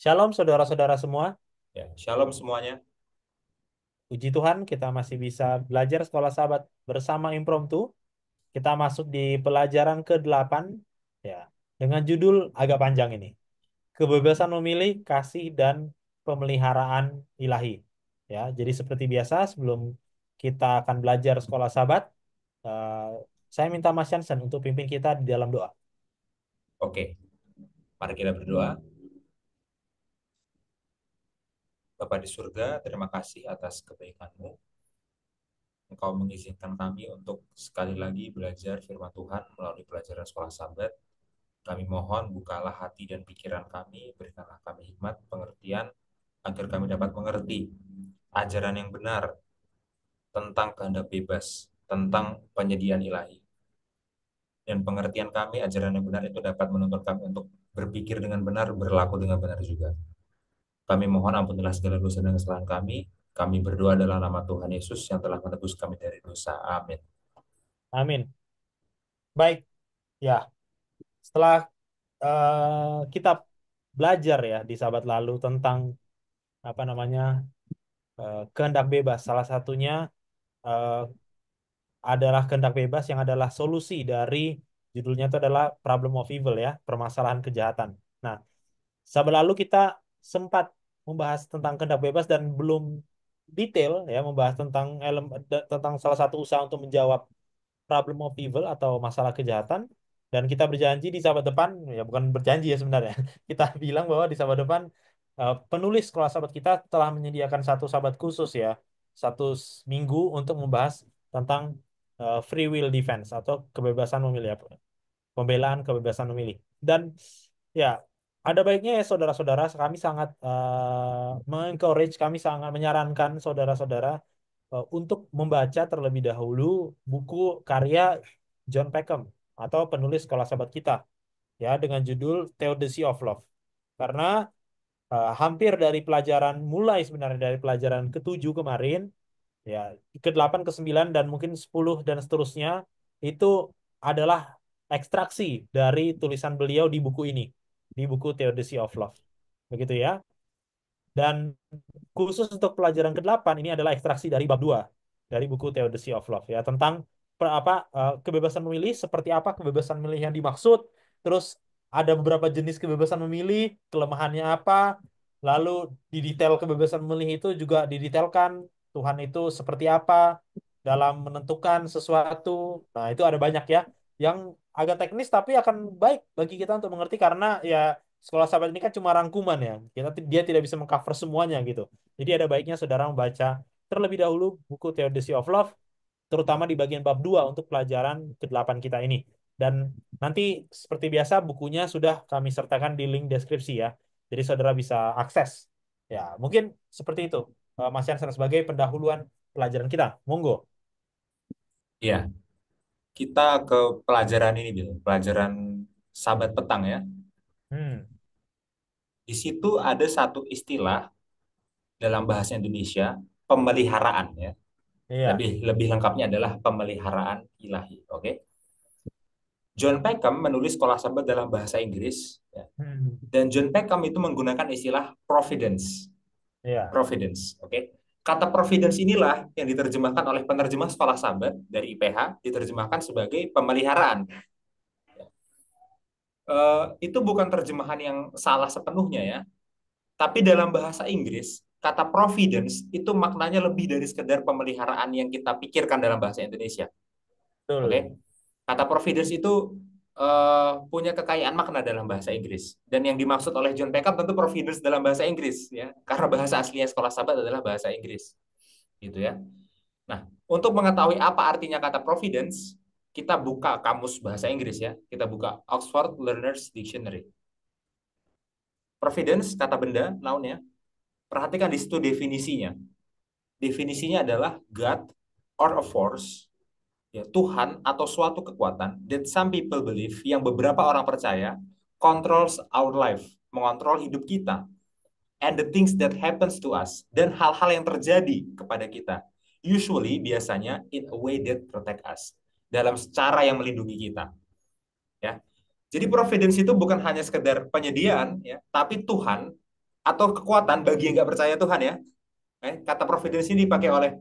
Shalom saudara-saudara semua. Ya, shalom semuanya. Puji Tuhan kita masih bisa belajar sekolah sahabat bersama impromptu. Kita masuk di pelajaran ke-8 ya, dengan judul agak panjang ini. Kebebasan memilih, kasih dan pemeliharaan ilahi. Ya, jadi seperti biasa sebelum kita akan belajar sekolah sahabat, eh, saya minta Mas Jansen untuk pimpin kita di dalam doa. Oke, mari kita berdoa. Bapa di surga, terima kasih atas kebaikan-Mu. Engkau mengizinkan kami untuk sekali lagi belajar firman Tuhan melalui pelajaran sekolah sahabat. Kami mohon bukalah hati dan pikiran kami, berikanlah kami hikmat, pengertian, agar kami dapat mengerti ajaran yang benar tentang kehendak bebas, tentang penyediaan ilahi. Dan pengertian kami, ajaran yang benar itu dapat menuntun kami untuk berpikir dengan benar, berlaku dengan benar juga. Kami mohon ampunilah segala dosa dan kesalahan kami. Kami berdoa dalam nama Tuhan Yesus yang telah menebus kami dari dosa. Amin. Amin. Baik, ya. Setelah kita belajar ya di sahabat lalu tentang apa namanya kehendak bebas. Salah satunya eh, adalah kehendak bebas yang adalah solusi dari judulnya itu adalah problem of evil ya, permasalahan kejahatan. Nah, sahabat lalu kita sempat membahas tentang kehendak bebas dan belum detail ya membahas tentang tentang salah satu usaha untuk menjawab problem of evil atau masalah kejahatan. Dan kita berjanji di sahabat depan, ya bukan berjanji ya sebenarnya. Kita bilang bahwa di sahabat depan penulis sekolah sahabat kita telah menyediakan satu sahabat khusus ya, satu minggu untuk membahas tentang free will defense atau kebebasan memilih, pembelaan kebebasan memilih. Dan ya ada baiknya ya saudara-saudara, kami sangat mengencourage, kami sangat menyarankan saudara-saudara untuk membaca terlebih dahulu buku karya John Peckham atau penulis sekolah sahabat kita ya dengan judul Theodicy of Love. Karena hampir dari pelajaran mulai sebenarnya dari pelajaran ke-7 kemarin ya ke-8 ke-9 dan mungkin 10 dan seterusnya itu adalah ekstraksi dari tulisan beliau di buku ini, di buku Theodicy of Love. Begitu ya. Dan khusus untuk pelajaran ke-8 ini adalah ekstraksi dari bab 2 dari buku Theodicy of Love ya tentang kebebasan memilih, seperti apa kebebasan memilih yang dimaksud, terus ada beberapa jenis kebebasan memilih, kelemahannya apa, lalu di detail kebebasan memilih itu juga didetailkan Tuhan itu seperti apa dalam menentukan sesuatu. Nah, itu ada banyak ya yang agak teknis tapi akan baik bagi kita untuk mengerti karena ya sekolah sahabat ini kan cuma rangkuman ya. Dia tidak bisa mengcover semuanya gitu. Jadi ada baiknya saudara membaca terlebih dahulu buku Theodicy of Love, terutama di bagian bab 2 untuk pelajaran ke-8 kita ini. Dan nanti seperti biasa bukunya sudah kami sertakan di link deskripsi ya. Jadi saudara bisa akses. Ya, mungkin seperti itu. Mas Jansen sebagai pendahuluan pelajaran kita. Monggo. Ya, kita ke pelajaran ini dulu, pelajaran Sabat petang ya. Hmm, Di situ ada satu istilah dalam bahasa Indonesia, pemeliharaan ya. iya. Lebih lebih lengkapnya adalah pemeliharaan ilahi. Oke. John Peckham menulis sekolah sabat dalam bahasa Inggris ya. Hmm, Dan John Peckham itu menggunakan istilah providence. iya. Providence, oke. Kata providence inilah yang diterjemahkan oleh penerjemah sekolah sahabat dari IPH, diterjemahkan sebagai pemeliharaan. Itu bukan terjemahan yang salah sepenuhnya ya, tapi dalam bahasa Inggris, kata providence itu maknanya lebih dari sekedar pemeliharaan yang kita pikirkan dalam bahasa Indonesia. Betul. Oke, kata providence itu punya kekayaan makna dalam bahasa Inggris. Dan yang dimaksud oleh John Peckham tentu providence dalam bahasa Inggris ya, karena bahasa aslinya sekolah sahabat adalah bahasa Inggris, gitu ya. Nah, untuk mengetahui apa artinya kata providence, kita buka kamus bahasa Inggris ya. Kita buka Oxford Learners Dictionary. Providence, kata benda, noun ya. Perhatikan di situ definisinya. Definisinya adalah God or a force, ya, Tuhan atau suatu kekuatan that some people believe, yang beberapa orang percaya, controls our life, mengontrol hidup kita, and the things that happens to us, dan hal-hal yang terjadi kepada kita, usually biasanya in a way that protect us, dalam cara yang melindungi kita ya. Jadi providence itu bukan hanya sekedar penyediaan ya, tapi Tuhan atau kekuatan bagi yang nggak percaya Tuhan ya. Kata providence ini dipakai oleh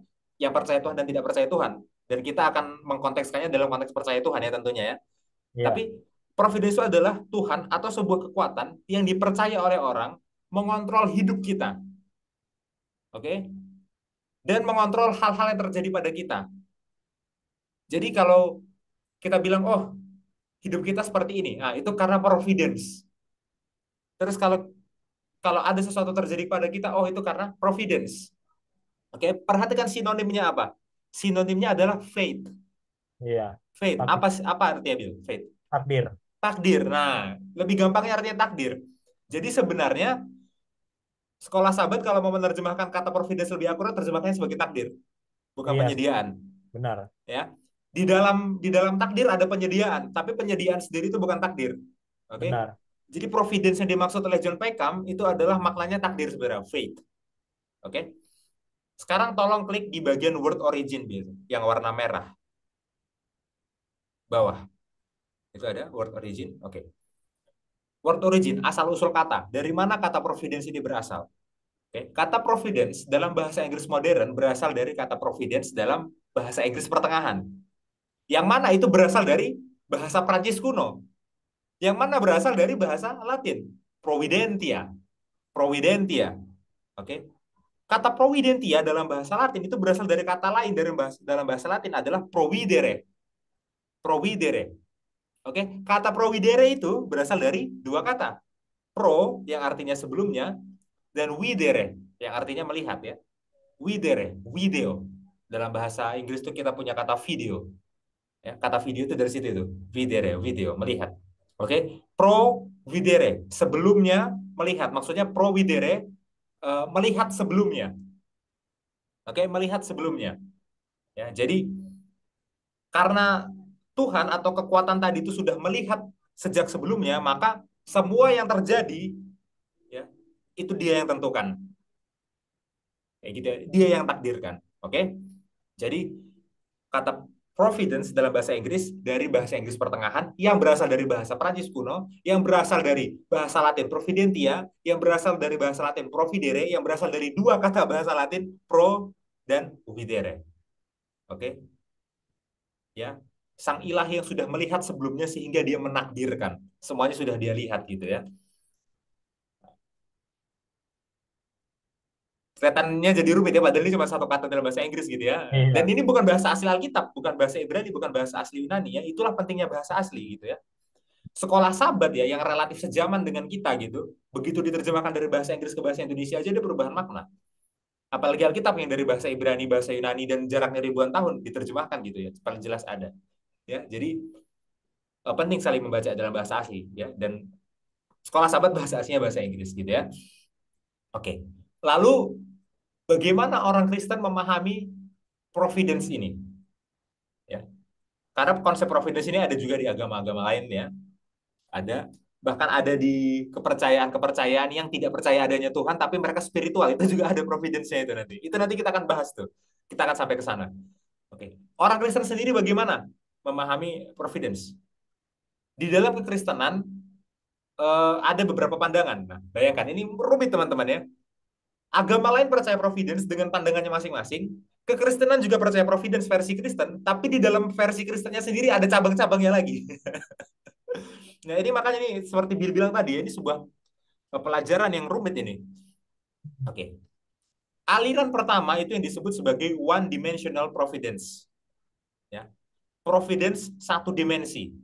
yang percaya Tuhan dan tidak percaya Tuhan. Dan kita akan mengkontekskannya dalam konteks percaya Tuhan ya tentunya ya. Tapi Iya, providence itu adalah Tuhan atau sebuah kekuatan yang dipercaya oleh orang mengontrol hidup kita. Oke? Dan mengontrol hal-hal yang terjadi pada kita. Jadi kalau kita bilang, oh hidup kita seperti ini, nah itu karena providence. Terus kalau kalau ada sesuatu terjadi pada kita, oh itu karena providence. Oke, perhatikan sinonimnya apa? Sinonimnya adalah faith. iya. Faith. Tapi Apa artinya, Bil? Faith. takdir. Takdir. Nah, lebih gampangnya artinya takdir. Jadi sebenarnya sekolah sahabat kalau mau menerjemahkan kata providence lebih akurat terjemahkannya sebagai takdir, bukan Iya, penyediaan, benar. ya. Di dalam takdir ada penyediaan, tapi penyediaan sendiri itu bukan takdir. Oke? Benar. Jadi providence yang dimaksud oleh John Peckham itu adalah maknanya takdir sebenarnya, faith. Oke? Sekarang tolong klik di bagian word origin Bil, yang warna merah bawah. Itu ada word origin. Oke. Word origin, asal usul kata. Dari mana kata providence ini berasal? Oke. Kata providence dalam bahasa Inggris modern berasal dari kata providence dalam bahasa Inggris pertengahan. Yang mana itu berasal dari bahasa Prancis kuno. Yang mana berasal dari bahasa Latin. Providentia. Providentia. Oke. Kata providentia dalam bahasa Latin itu berasal dari kata lain dalam bahasa Latin adalah providere. Providere. Oke, kata providere itu berasal dari dua kata. Pro yang artinya sebelumnya dan videre yang artinya melihat ya. Videre, video. Dalam bahasa Inggris itu kita punya kata video. Ya, kata video itu dari situ itu. Videre, video, melihat. Oke, pro videre, sebelumnya melihat. Maksudnya pro videre melihat sebelumnya. Oke, melihat sebelumnya. Ya, jadi karena Tuhan atau kekuatan tadi itu sudah melihat sejak sebelumnya, maka semua yang terjadi ya itu dia yang tentukan. Kayak gitu ya. Dia yang takdirkan. Oke? Jadi kata providence dalam bahasa Inggris dari bahasa Inggris pertengahan yang berasal dari bahasa Prancis kuno, yang berasal dari bahasa Latin providentia, yang berasal dari bahasa Latin providere, yang berasal dari dua kata bahasa Latin pro dan videre. Oke? Ya. Sang ilahi yang sudah melihat sebelumnya sehingga dia menakdirkan. Semuanya sudah dia lihat gitu ya. Kelihatannya jadi rumit ya, padahal ini cuma satu kata dalam bahasa Inggris gitu ya. Dan Iya, ini bukan bahasa asli Alkitab, bukan bahasa Ibrani, bukan bahasa asli Yunani ya. Itulah pentingnya bahasa asli gitu ya. Sekolah Sabat ya, yang relatif sejaman dengan kita gitu, begitu diterjemahkan dari bahasa Inggris ke bahasa Indonesia aja ada perubahan makna. Apalagi Alkitab yang dari bahasa Ibrani, bahasa Yunani dan jaraknya ribuan tahun diterjemahkan gitu ya, paling jelas ada. Ya, jadi penting saling membaca dalam bahasa asli ya. Dan Sekolah Sabat bahasa aslinya bahasa Inggris gitu ya. Oke. Lalu bagaimana orang Kristen memahami providence ini? Ya, karena konsep providence ini ada juga di agama-agama lain ya. Ada bahkan ada di kepercayaan-kepercayaan yang tidak percaya adanya Tuhan tapi mereka spiritual itu juga ada providence-nya itu nanti. Itu nanti kita akan bahas tuh. Kita akan sampai ke sana. Oke. Orang Kristen sendiri bagaimana memahami providence? Di dalam kekristenan ada beberapa pandangan. Nah, bayangkan ini rumit teman-teman ya. Agama lain percaya providence dengan pandangannya masing-masing. Kekristenan juga percaya providence versi Kristen, tapi di dalam versi Kristennya sendiri ada cabang-cabangnya lagi. Nah, ini makanya ini seperti Bill bilang tadi, ini sebuah pelajaran yang rumit ini. Oke. Aliran pertama itu yang disebut sebagai one dimensional providence. Ya. Providence satu dimensi.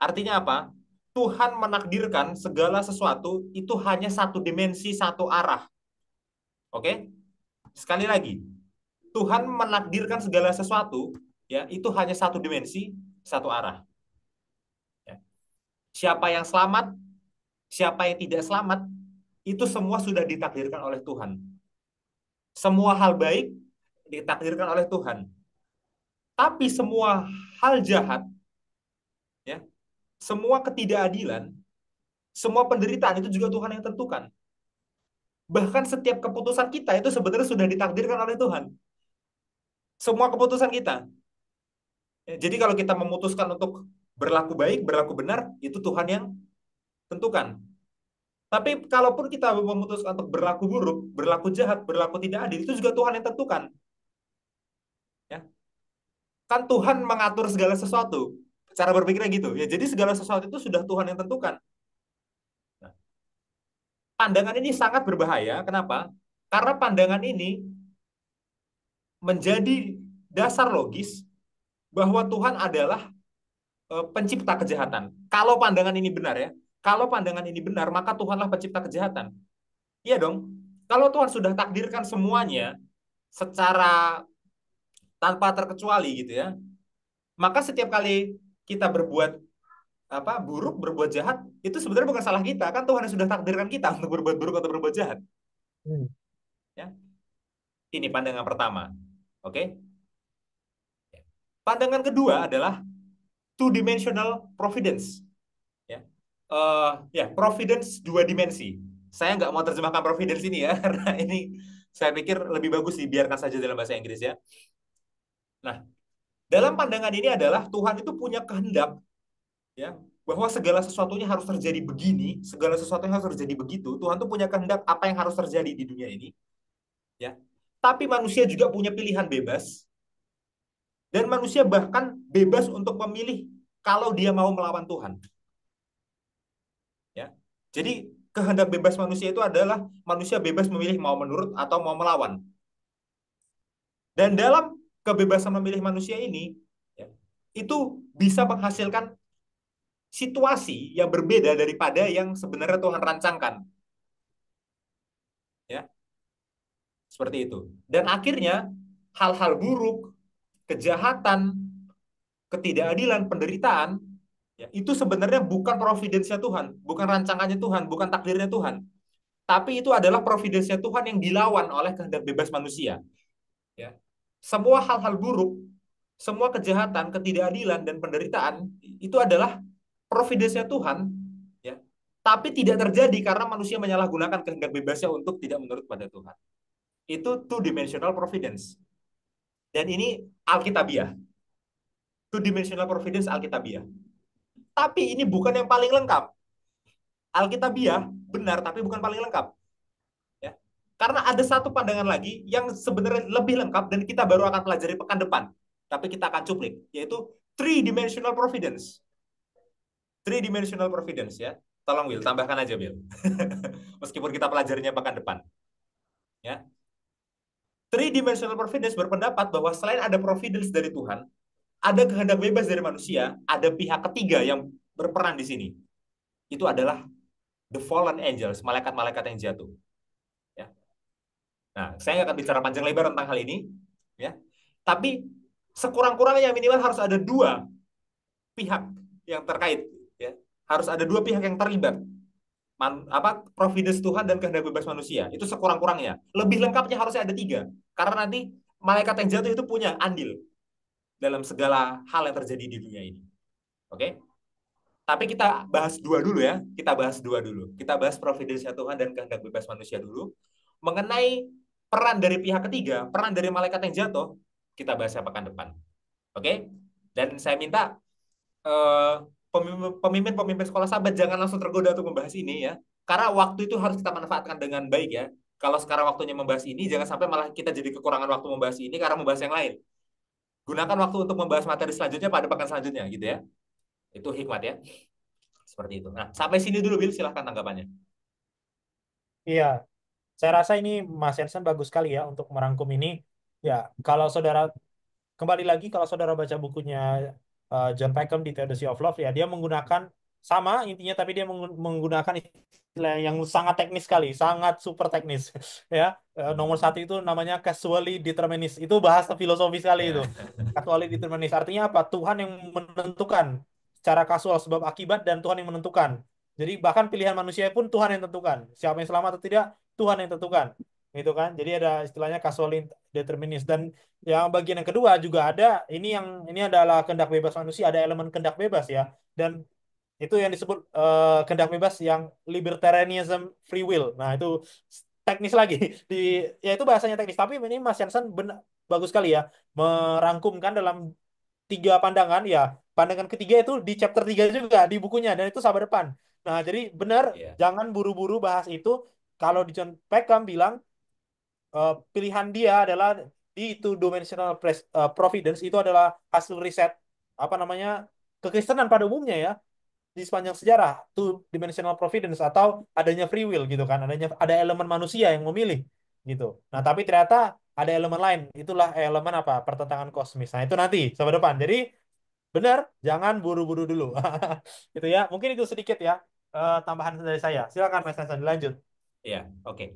Artinya apa? Tuhan menakdirkan segala sesuatu itu hanya satu dimensi, satu arah. Oke? Sekali lagi, Tuhan menakdirkan segala sesuatu ya itu hanya satu dimensi, satu arah. Ya. Siapa yang selamat, siapa yang tidak selamat, itu semua sudah ditakdirkan oleh Tuhan. Semua hal baik ditakdirkan oleh Tuhan. Tapi semua hal jahat, ya, semua ketidakadilan, semua penderitaan itu juga Tuhan yang tentukan. Bahkan setiap keputusan kita itu sebenarnya sudah ditakdirkan oleh Tuhan. Semua keputusan kita. Ya, jadi kalau kita memutuskan untuk berlaku baik, berlaku benar, itu Tuhan yang tentukan. Tapi kalaupun kita memutuskan untuk berlaku buruk, berlaku jahat, berlaku tidak adil, itu juga Tuhan yang tentukan. Ya. Kan Tuhan mengatur segala sesuatu. Cara berpikirnya gitu. Ya, jadi segala sesuatu itu sudah Tuhan yang tentukan. Nah, pandangan ini sangat berbahaya. Kenapa? Karena pandangan ini menjadi dasar logis bahwa Tuhan adalah pencipta kejahatan. Kalau pandangan ini benar ya, kalau pandangan ini benar, maka Tuhanlah pencipta kejahatan. Iya dong. Kalau Tuhan sudah takdirkan semuanya secara tanpa terkecuali gitu ya, maka setiap kali kita berbuat apa buruk, berbuat jahat, itu sebenarnya bukan salah kita, kan Tuhan yang sudah takdirkan kita untuk berbuat buruk atau berbuat jahat. Hmm. Ya, ini pandangan pertama. Oke. Pandangan kedua adalah two dimensional providence. Ya, ya providence dua dimensi. Saya nggak mau terjemahkan providence ini ya, karena ini saya pikir lebih bagus dibiarkan saja dalam bahasa Inggris ya. Nah, dalam pandangan ini adalah Tuhan itu punya kehendak ya bahwa segala sesuatunya harus terjadi begini, segala sesuatunya harus terjadi begitu. Tuhan tuh punya kehendak apa yang harus terjadi di dunia ini, ya. Tapi manusia juga punya pilihan bebas dan manusia bahkan bebas untuk memilih kalau dia mau melawan Tuhan, ya. Jadi kehendak bebas manusia itu adalah manusia bebas memilih mau menurut atau mau melawan. Dan dalam kebebasan memilih manusia ini, ya, itu bisa menghasilkan situasi yang berbeda daripada yang sebenarnya Tuhan rancangkan, ya. Seperti itu. Dan akhirnya hal-hal buruk, kejahatan, ketidakadilan, penderitaan, ya, itu sebenarnya bukan providence-nya Tuhan, bukan rancangannya Tuhan, bukan takdirnya Tuhan. Tapi itu adalah providence-nya Tuhan yang dilawan oleh kehendak bebas manusia. Ya. Semua hal-hal buruk, semua kejahatan, ketidakadilan, dan penderitaan, itu adalah providence-nya Tuhan. Ya. Tapi tidak terjadi karena manusia menyalahgunakan kehendak bebasnya untuk tidak menurut pada Tuhan. Itu two-dimensional providence. Dan ini Alkitabiah. Two-dimensional providence Alkitabiah. Tapi ini bukan yang paling lengkap. Alkitabiah benar, tapi bukan paling lengkap. Ya. Karena ada satu pandangan lagi yang sebenarnya lebih lengkap dan kita baru akan pelajari pekan depan. Tapi kita akan cuplik, yaitu three-dimensional providence. Three-dimensional providence ya. Tolong Will, tambahkan aja Will. Meskipun kita pelajarinya pekan depan. Ya. Three-dimensional providence berpendapat bahwa selain ada providence dari Tuhan, ada kehendak bebas dari manusia, ada pihak ketiga yang berperan di sini. Itu adalah the fallen angels, malaikat-malaikat yang jatuh. Ya. Nah, saya nggak akan bicara panjang lebar tentang hal ini, ya. Tapi sekurang-kurangnya minimal harus ada dua pihak yang terkait, ya. Harus ada dua pihak yang terlibat. Providence Tuhan dan kehendak bebas manusia. Itu sekurang-kurangnya. Lebih lengkapnya harusnya ada tiga. Karena nanti malaikat yang jatuh itu punya andil dalam segala hal yang terjadi di dunia ini. Oke? Tapi kita bahas dua dulu ya. Kita bahas dua dulu. Kita bahas providence Tuhan dan kehendak bebas manusia dulu. Mengenai peran dari pihak ketiga, peran dari malaikat yang jatuh, kita bahas pekan depan. Oke? Dan saya minta pemimpin-pemimpin sekolah sahabat jangan langsung tergoda untuk membahas ini ya. Karena waktu itu harus kita manfaatkan dengan baik ya. Kalau sekarang waktunya membahas ini, jangan sampai malah kita jadi kekurangan waktu membahas ini karena membahas yang lain. Gunakan waktu untuk membahas materi selanjutnya pada pekan selanjutnya gitu ya. Itu hikmat ya. Seperti itu. Nah, sampai sini dulu Bill, silahkan tanggapannya. Iya, saya rasa ini Mas Jensen bagus sekali ya untuk merangkum ini. Ya, kalau saudara kembali lagi kalau saudara baca bukunya John Peckham di Theodicy of Love ya dia menggunakan sama intinya tapi dia menggunakan istilah yang sangat teknis sekali, sangat super teknis ya. Nomor satu itu namanya casually determinist. Itu bahasa filosofi sekali itu. Ya. Casually determinist artinya apa? Tuhan yang menentukan secara kasual sebab akibat dan Tuhan yang menentukan. Jadi bahkan pilihan manusia pun Tuhan yang tentukan. Siapa yang selamat atau tidak, Tuhan yang tentukan. Gitu kan. Jadi ada istilahnya casually determinist dan yang bagian yang kedua juga ada ini adalah kehendak bebas manusia, ada elemen kehendak bebas ya. Dan itu yang disebut kehendak bebas yang libertarianism free will. Nah, itu teknis lagi di ya itu bahasanya teknis tapi ini Mas Jansen bagus sekali ya merangkumkan dalam tiga pandangan ya. Pandangan ketiga itu di chapter 3 juga di bukunya dan itu sahabat depan. Nah, jadi benar, Iya, jangan buru-buru bahas itu. Kalau di John Peckham bilang pilihan dia adalah di two dimensional providence itu adalah hasil riset apa namanya kekristenan pada umumnya ya di sepanjang sejarah two dimensional providence atau adanya free will gitu kan, ada elemen manusia yang memilih gitu. Nah, tapi ternyata ada elemen lain, itulah elemen apa pertentangan kosmis. Nah, itu nanti sampai depan. Jadi benar, jangan buru-buru dulu. Gitu ya. Mungkin itu sedikit ya tambahan dari saya. Silakan Mas Hasan dilanjut. iya, oke.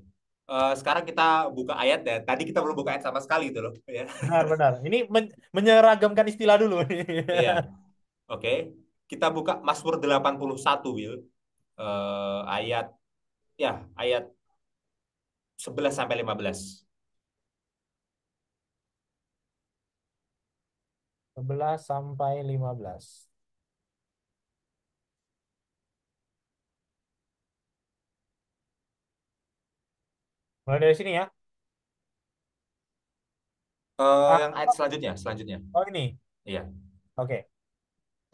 Sekarang kita buka ayat dan tadi kita belum buka ayat sama sekali itu loh, ya. Benar-benar. Ini menyeragamkan istilah dulu nih. Iya, oke. Kita buka Mazmur 81, Will. Ayat ya, ayat 11 sampai 15. 11 sampai 15. Mulai dari sini ya. Ah, Yang ayat selanjutnya, selanjutnya. oh ini. Iya. Oke.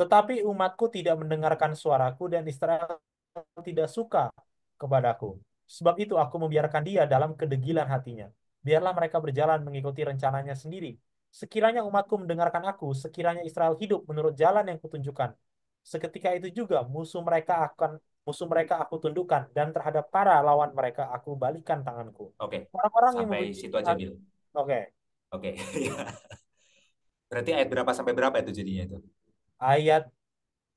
Tetapi umatku tidak mendengarkan suaraku dan Israel tidak suka kepadaku. Sebab itu aku membiarkan dia dalam kedegilan hatinya. Biarlah mereka berjalan mengikuti rencananya sendiri. Sekiranya umatku mendengarkan aku, sekiranya Israel hidup menurut jalan yang kutunjukkan. Seketika itu juga musuh mereka aku tundukkan dan terhadap para lawan mereka aku balikan tanganku. Oke. Orang-orang yang Sampai membenci situ aja, Tuhan. Bil. Oke, Oke. Iya. Berarti ayat berapa sampai berapa itu jadinya itu? ayat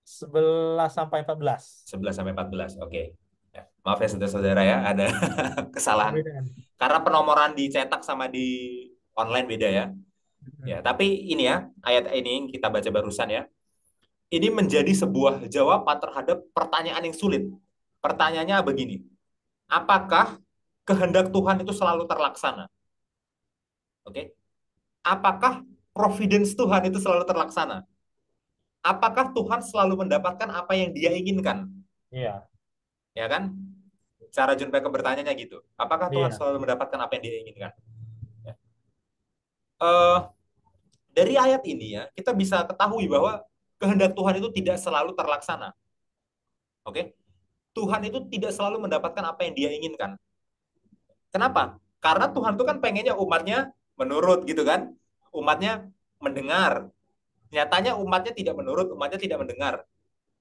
11 sampai 14. 11 sampai 14. Oke. Ya. Maaf ya saudara-saudara ya, ada kesalahan. Perbedaan. Karena penomoran dicetak sama di online beda ya. Ya, Hmm. tapi ini ya, ayat ini yang kita baca barusan ya. Ini menjadi sebuah jawaban terhadap pertanyaan yang sulit. Pertanyaannya begini, apakah kehendak Tuhan itu selalu terlaksana? Oke. Apakah providence Tuhan itu selalu terlaksana? Apakah Tuhan selalu mendapatkan apa yang dia inginkan? Iya, Ya kan? Cara John Becker bertanya gitu. Apakah Tuhan iya, selalu mendapatkan apa yang dia inginkan? Ya. Eh, dari ayat ini ya, kita bisa ketahui bahwa kehendak Tuhan itu tidak selalu terlaksana. Oke? Tuhan itu tidak selalu mendapatkan apa yang dia inginkan. Kenapa? Karena Tuhan itu kan pengennya umatnya menurut gitu kan. Umatnya mendengar. Nyatanya umatnya tidak menurut, umatnya tidak mendengar.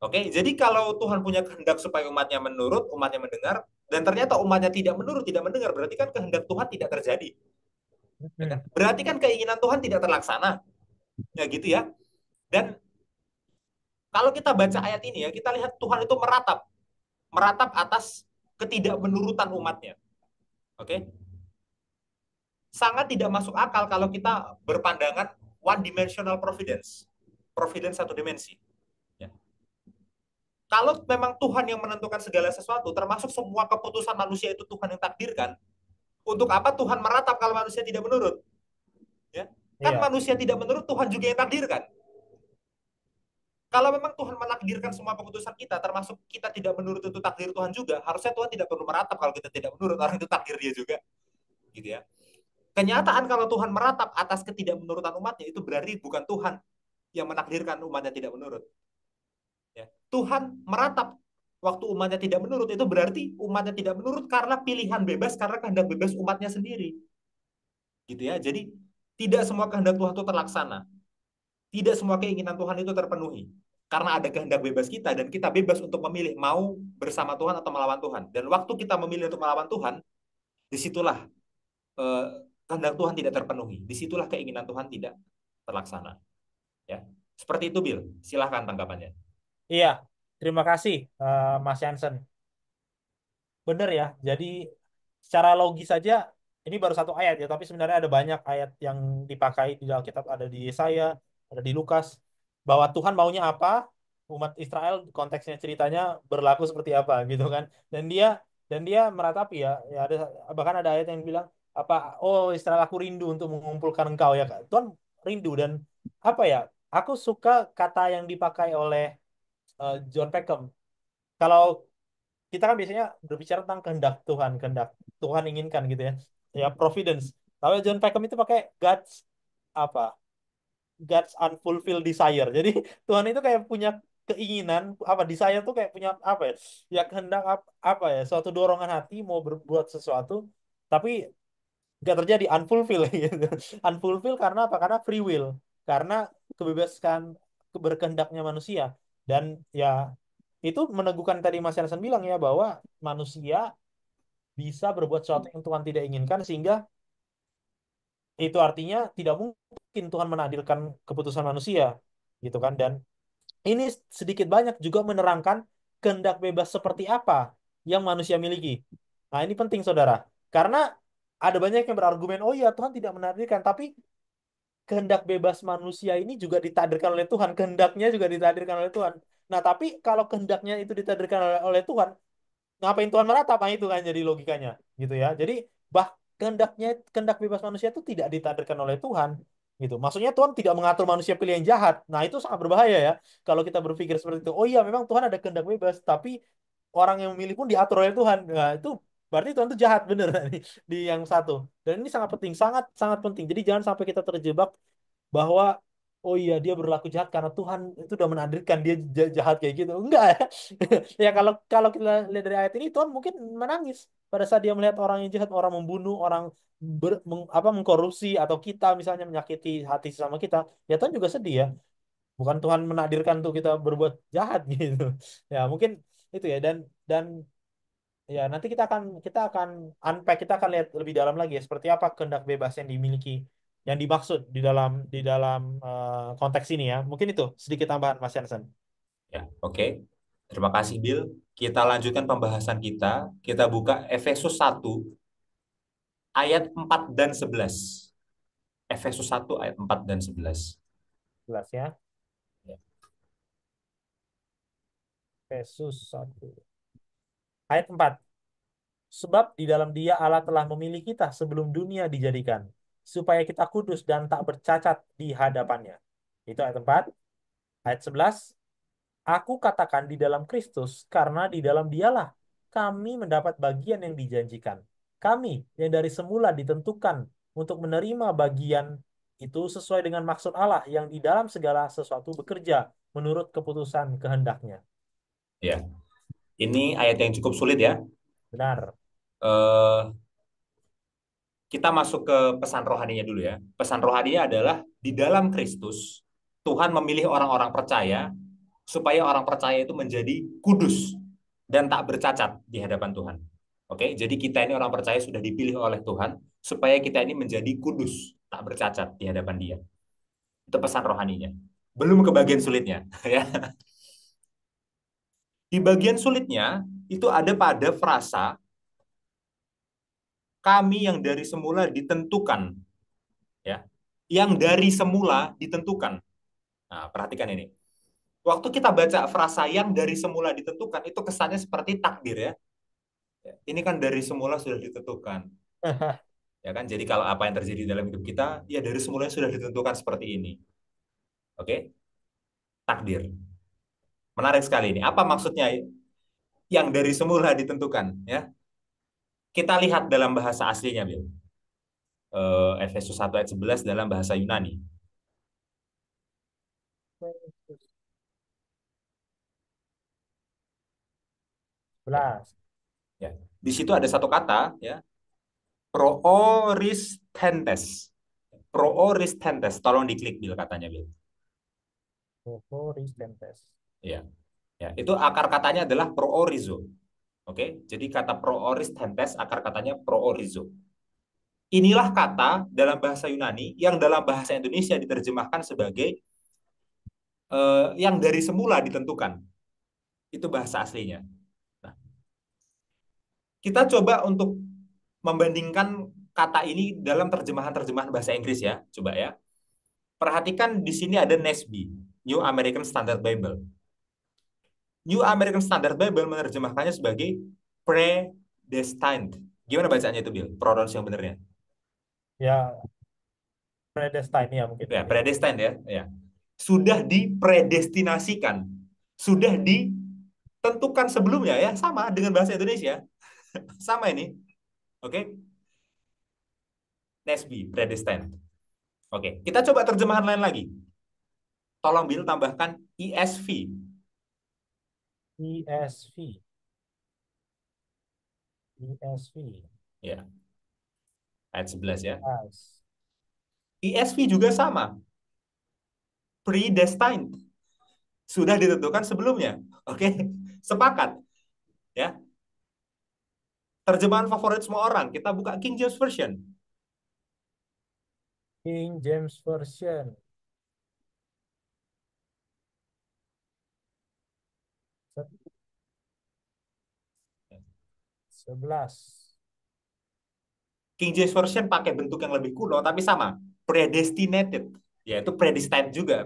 Oke, jadi kalau Tuhan punya kehendak supaya umatnya menurut, umatnya mendengar, dan ternyata umatnya tidak menurut, tidak mendengar, berarti kan kehendak Tuhan tidak terjadi. Ya kan? hmm, Berarti kan keinginan Tuhan tidak terlaksana. Ya gitu ya. Dan kalau kita baca ayat ini ya, kita lihat Tuhan itu meratap. Meratap atas ketidakmenurutan umatnya. Oke, sangat tidak masuk akal kalau kita berpandangan one dimensional providence, providence satu dimensi. Ya. Kalau memang Tuhan yang menentukan segala sesuatu, termasuk semua keputusan manusia itu Tuhan yang takdirkan, untuk apa Tuhan meratap kalau manusia tidak menurut? Ya, kan iya, manusia tidak menurut, Tuhan juga yang takdirkan. Kalau memang Tuhan menakdirkan semua keputusan kita, termasuk kita tidak menurut itu takdir Tuhan juga, harusnya Tuhan tidak perlu meratap kalau kita tidak menurut, orang itu takdir dia juga, gitu ya. Kenyataan kalau Tuhan meratap atas ketidakmenurutan umatnya, itu berarti bukan Tuhan yang menakdirkan umatnya tidak menurut. Ya. Tuhan meratap waktu umatnya tidak menurut, itu berarti umatnya tidak menurut karena pilihan bebas, karena kehendak bebas umatnya sendiri. Gitu ya. Jadi tidak semua kehendak Tuhan itu terlaksana. Tidak semua keinginan Tuhan itu terpenuhi. Karena ada kehendak bebas kita dan kita bebas untuk memilih mau bersama Tuhan atau melawan Tuhan. Dan waktu kita memilih untuk melawan Tuhan, disitulah eh, kehendak Tuhan tidak terpenuhi. Disitulah keinginan Tuhan tidak terlaksana. Ya, seperti itu, Bill. Silahkan tanggapannya. iya. Terima kasih, Mas Jansen. Bener ya. Jadi secara logis saja ini baru satu ayat ya, tapi sebenarnya ada banyak ayat yang dipakai di Alkitab, ada di Yesaya, ada di Lukas, bahwa Tuhan maunya apa, umat Israel konteksnya ceritanya berlaku seperti apa gitu kan. Dan dia meratapi ya, ya ada bahkan ada ayat yang bilang apa, oh Israel aku rindu untuk mengumpulkan engkau ya Kak. Tuhan rindu dan apa ya? Aku suka kata yang dipakai oleh John Peckham. Kalau kita kan biasanya berbicara tentang kehendak Tuhan inginkan gitu ya. Ya providence. Tapi John Peckham itu pakai apa? God's unfulfilled desire. Jadi Tuhan itu kayak punya keinginan apa di saya tuh kayak punya apa ya, ya kehendak apa ya, suatu dorongan hati mau berbuat sesuatu, tapi nggak terjadi, unfulfill gitu. Unfulfill karena apa? Karena free will, karena kebebasan berkehendaknya manusia. Dan ya itu meneguhkan tadi Mas Yansen bilang ya, bahwa manusia bisa berbuat sesuatu yang Tuhan tidak inginkan, sehingga itu artinya tidak mungkin Tuhan menadilkan keputusan manusia gitu kan. Dan ini sedikit banyak juga menerangkan kehendak bebas seperti apa yang manusia miliki. Nah, ini penting, saudara. Karena ada banyak yang berargumen, oh iya Tuhan tidak menakdirkan, tapi kehendak bebas manusia ini juga ditakdirkan oleh Tuhan. Kehendaknya juga ditakdirkan oleh Tuhan. Nah, tapi kalau kehendaknya itu ditakdirkan oleh Tuhan, ngapain Tuhan meratap? Nah, itu kan jadi logikanya, gitu ya. Jadi bah kehendak bebas manusia itu tidak ditakdirkan oleh Tuhan, gitu. Maksudnya Tuhan tidak mengatur manusia pilih yang jahat. Nah, itu sangat berbahaya ya. Kalau kita berpikir seperti itu, oh iya memang Tuhan ada kehendak bebas, tapi orang yang memilih pun diatur oleh Tuhan. Nah, itu berarti Tuhan itu jahat bener di yang satu. Dan ini sangat penting, sangat sangat penting. Jadi jangan sampai kita terjebak bahwa oh iya dia berlaku jahat karena Tuhan itu udah menakdirkan dia jahat kayak gitu. Enggak ya. Ya kalau kalau kita lihat dari ayat ini, Tuhan mungkin menangis pada saat dia melihat orang yang jahat, orang membunuh, orang mengkorupsi, atau kita misalnya menyakiti hati sama kita. Ya Tuhan juga sedih ya. Bukan Tuhan menakdirkan tuh kita berbuat jahat gitu. Ya mungkin itu ya. Dan ya nanti kita akan unpack, kita akan lihat lebih dalam lagi ya seperti apa kehendak bebas yang dimiliki, yang dimaksud di dalam konteks ini ya. Mungkin itu sedikit tambahan Mas Jansen. Ya, oke. Terima kasih, Bill. Kita lanjutkan pembahasan kita. Kita buka Efesus 1 ayat 4 dan 11. Efesus 1 ayat 4 dan 11. Jelas ya. Ya, Yesus 1 ayat 4. Sebab di dalam Dia Allah telah memilih kita sebelum dunia dijadikan, supaya kita kudus dan tak bercacat di hadapannya. Itu ayat 4. Ayat 11. Aku katakan di dalam Kristus, karena di dalam Dialah kami mendapat bagian yang dijanjikan. Kami yang dari semula ditentukan untuk menerima bagian itu sesuai dengan maksud Allah yang di dalam segala sesuatu bekerja menurut keputusan kehendaknya. ya. Ini ayat yang cukup sulit ya. Benar. Eh, kita masuk ke pesan rohaninya dulu ya. Pesan rohaninya adalah di dalam Kristus, Tuhan memilih orang-orang percaya supaya orang percaya itu menjadi kudus dan tak bercacat di hadapan Tuhan. Oke, jadi kita ini orang percaya sudah dipilih oleh Tuhan supaya kita ini menjadi kudus, tak bercacat di hadapan Dia. Itu pesan rohaninya. Belum ke bagian sulitnya, ya. Di bagian sulitnya itu ada pada frasa kami yang dari semula ditentukan, ya. Yang dari semula ditentukan. Nah, perhatikan ini. Waktu kita baca frasa yang dari semula ditentukan itu kesannya seperti takdir ya. Ini kan dari semula sudah ditentukan. Ya kan? Jadi kalau apa yang terjadi dalam hidup kita, ya dari semula sudah ditentukan seperti ini. Oke? Takdir. Menarik sekali ini. Apa maksudnya yang dari semula ditentukan? Ya, kita lihat dalam bahasa aslinya, Bill. Efesus 1 ayat 11 dalam bahasa Yunani. Ya, 11. ya. Di situ ada satu kata, ya, prooristentes. Prooristentes. Tolong diklik, Bill, katanya, Bill. Resistentes. Ya, ya. Itu akar katanya adalah proorizo. Oke, jadi kata prooristentes akar katanya proorizo. Inilah kata dalam bahasa Yunani yang dalam bahasa Indonesia diterjemahkan sebagai yang dari semula ditentukan. Itu bahasa aslinya. Nah, kita coba untuk membandingkan kata ini dalam terjemahan-terjemahan bahasa Inggris ya. Coba ya. Perhatikan di sini ada NASB, New American Standard Bible. New American Standard Bible menerjemahkannya sebagai predestined. Gimana bacanya itu, Bill? Pronounce yang benernya. Ya, predestine ya mungkin Ya, ya. predestined ya. Ya. Sudah dipredestinasikan. Sudah ditentukan sebelumnya ya. Sama dengan bahasa Indonesia. Sama ini. Oke. Nesby, predestined. Oke, kita coba terjemahan lain lagi. Tolong Bill tambahkan ESV. ESV. ESV. Ya, ayat 11 ya. As. ESV juga sama, predestined, sudah ditentukan sebelumnya. Oke, sepakat ya. Terjemahan favorit semua orang, kita buka King James Version. King James Version. Se- 11. King James Version pakai bentuk yang lebih kuno tapi sama, predestinated, yaitu predestined juga,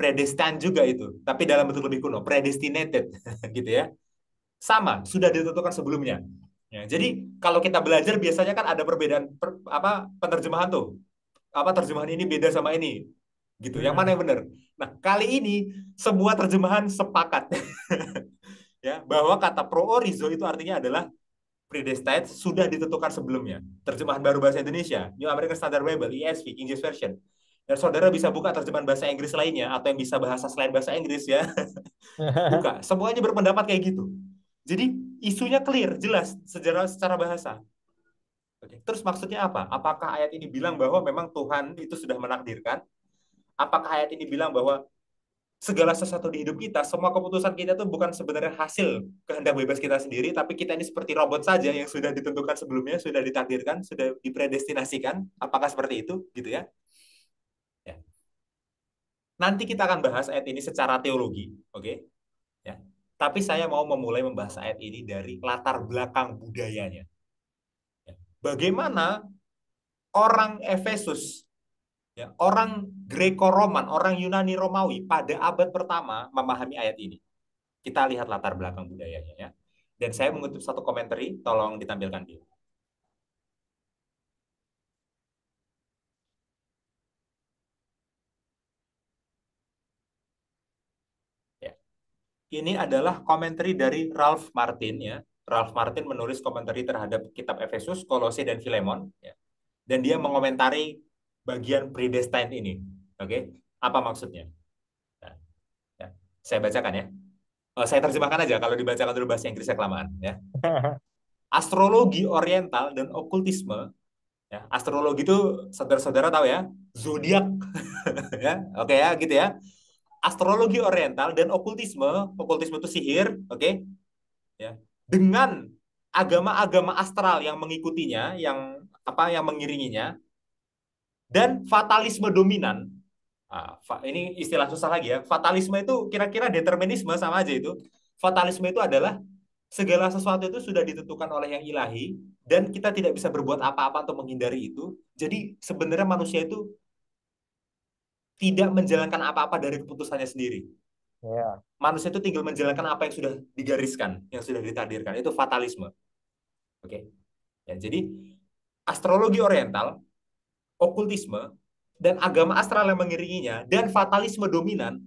predestined juga itu, tapi dalam bentuk lebih kuno, predestinated gitu ya. Sama, sudah ditentukan sebelumnya. Ya, jadi kalau kita belajar biasanya kan ada perbedaan apa penerjemahan tuh. Apa terjemahan ini beda sama ini. Gitu. Yang mana Hmm. yang benar? Nah, kali ini semua terjemahan sepakat ya bahwa kata pro orizo itu artinya adalah predestined, sudah ditentukan sebelumnya. Terjemahan baru bahasa Indonesia, New American Standard Bible, ESV, King James Version. Dan saudara bisa buka terjemahan bahasa Inggris lainnya atau yang bisa bahasa selain bahasa Inggris ya. Buka, semuanya berpendapat kayak gitu. Jadi isunya clear, jelas secara bahasa. Oke. Terus maksudnya apa? Apakah ayat ini bilang bahwa memang Tuhan itu sudah menakdirkan? Apakah ayat ini bilang bahwa segala sesuatu di hidup kita, semua keputusan kita itu bukan sebenarnya hasil kehendak bebas kita sendiri, tapi kita ini seperti robot saja yang sudah ditentukan sebelumnya, sudah ditakdirkan, sudah dipredestinasikan. Apakah seperti itu? Gitu ya. Ya. Nanti kita akan bahas ayat ini secara teologi, oke? Ya. Tapi saya mau memulai membahas ayat ini dari latar belakang budayanya. Ya. Bagaimana orang Efesus, ya, orang Greko-Roman, orang Yunani Romawi pada abad pertama memahami ayat ini. Kita lihat latar belakang budayanya ya. Dan saya mengutip satu komentari, tolong ditampilkan dia. Ya. Ini adalah komentari dari Ralph Martin ya. Ralph Martin menulis komentari terhadap kitab Efesus, Kolose dan Filemon ya. Dan dia mengomentari bagian predestined ini. Oke, apa maksudnya? Nah, ya. Saya bacakan ya. Saya terjemahkan aja kalau dibacakan dulu bahasa Inggrisnya kelamaan ya. Astrologi Oriental dan okultisme ya. Astrologi itu saudara-saudara tahu ya, zodiak ya. Oke ya, gitu ya. Astrologi Oriental dan okultisme, okultisme itu sihir, oke ya. Dengan agama-agama astral yang mengikutinya, yang apa yang mengiringinya, dan fatalisme dominan. Ini istilah susah lagi ya. Fatalisme itu kira-kira determinisme sama aja itu. Fatalisme itu adalah segala sesuatu itu sudah ditentukan oleh yang ilahi dan kita tidak bisa berbuat apa-apa untuk menghindari itu. Jadi sebenarnya manusia itu tidak menjalankan apa-apa dari keputusannya sendiri. Ya. Manusia itu tinggal menjalankan apa yang sudah digariskan, yang sudah ditakdirkan. Itu fatalisme. Oke. Ya, jadi astrologi oriental, okultisme, dan agama astral yang mengiringinya, dan fatalisme dominan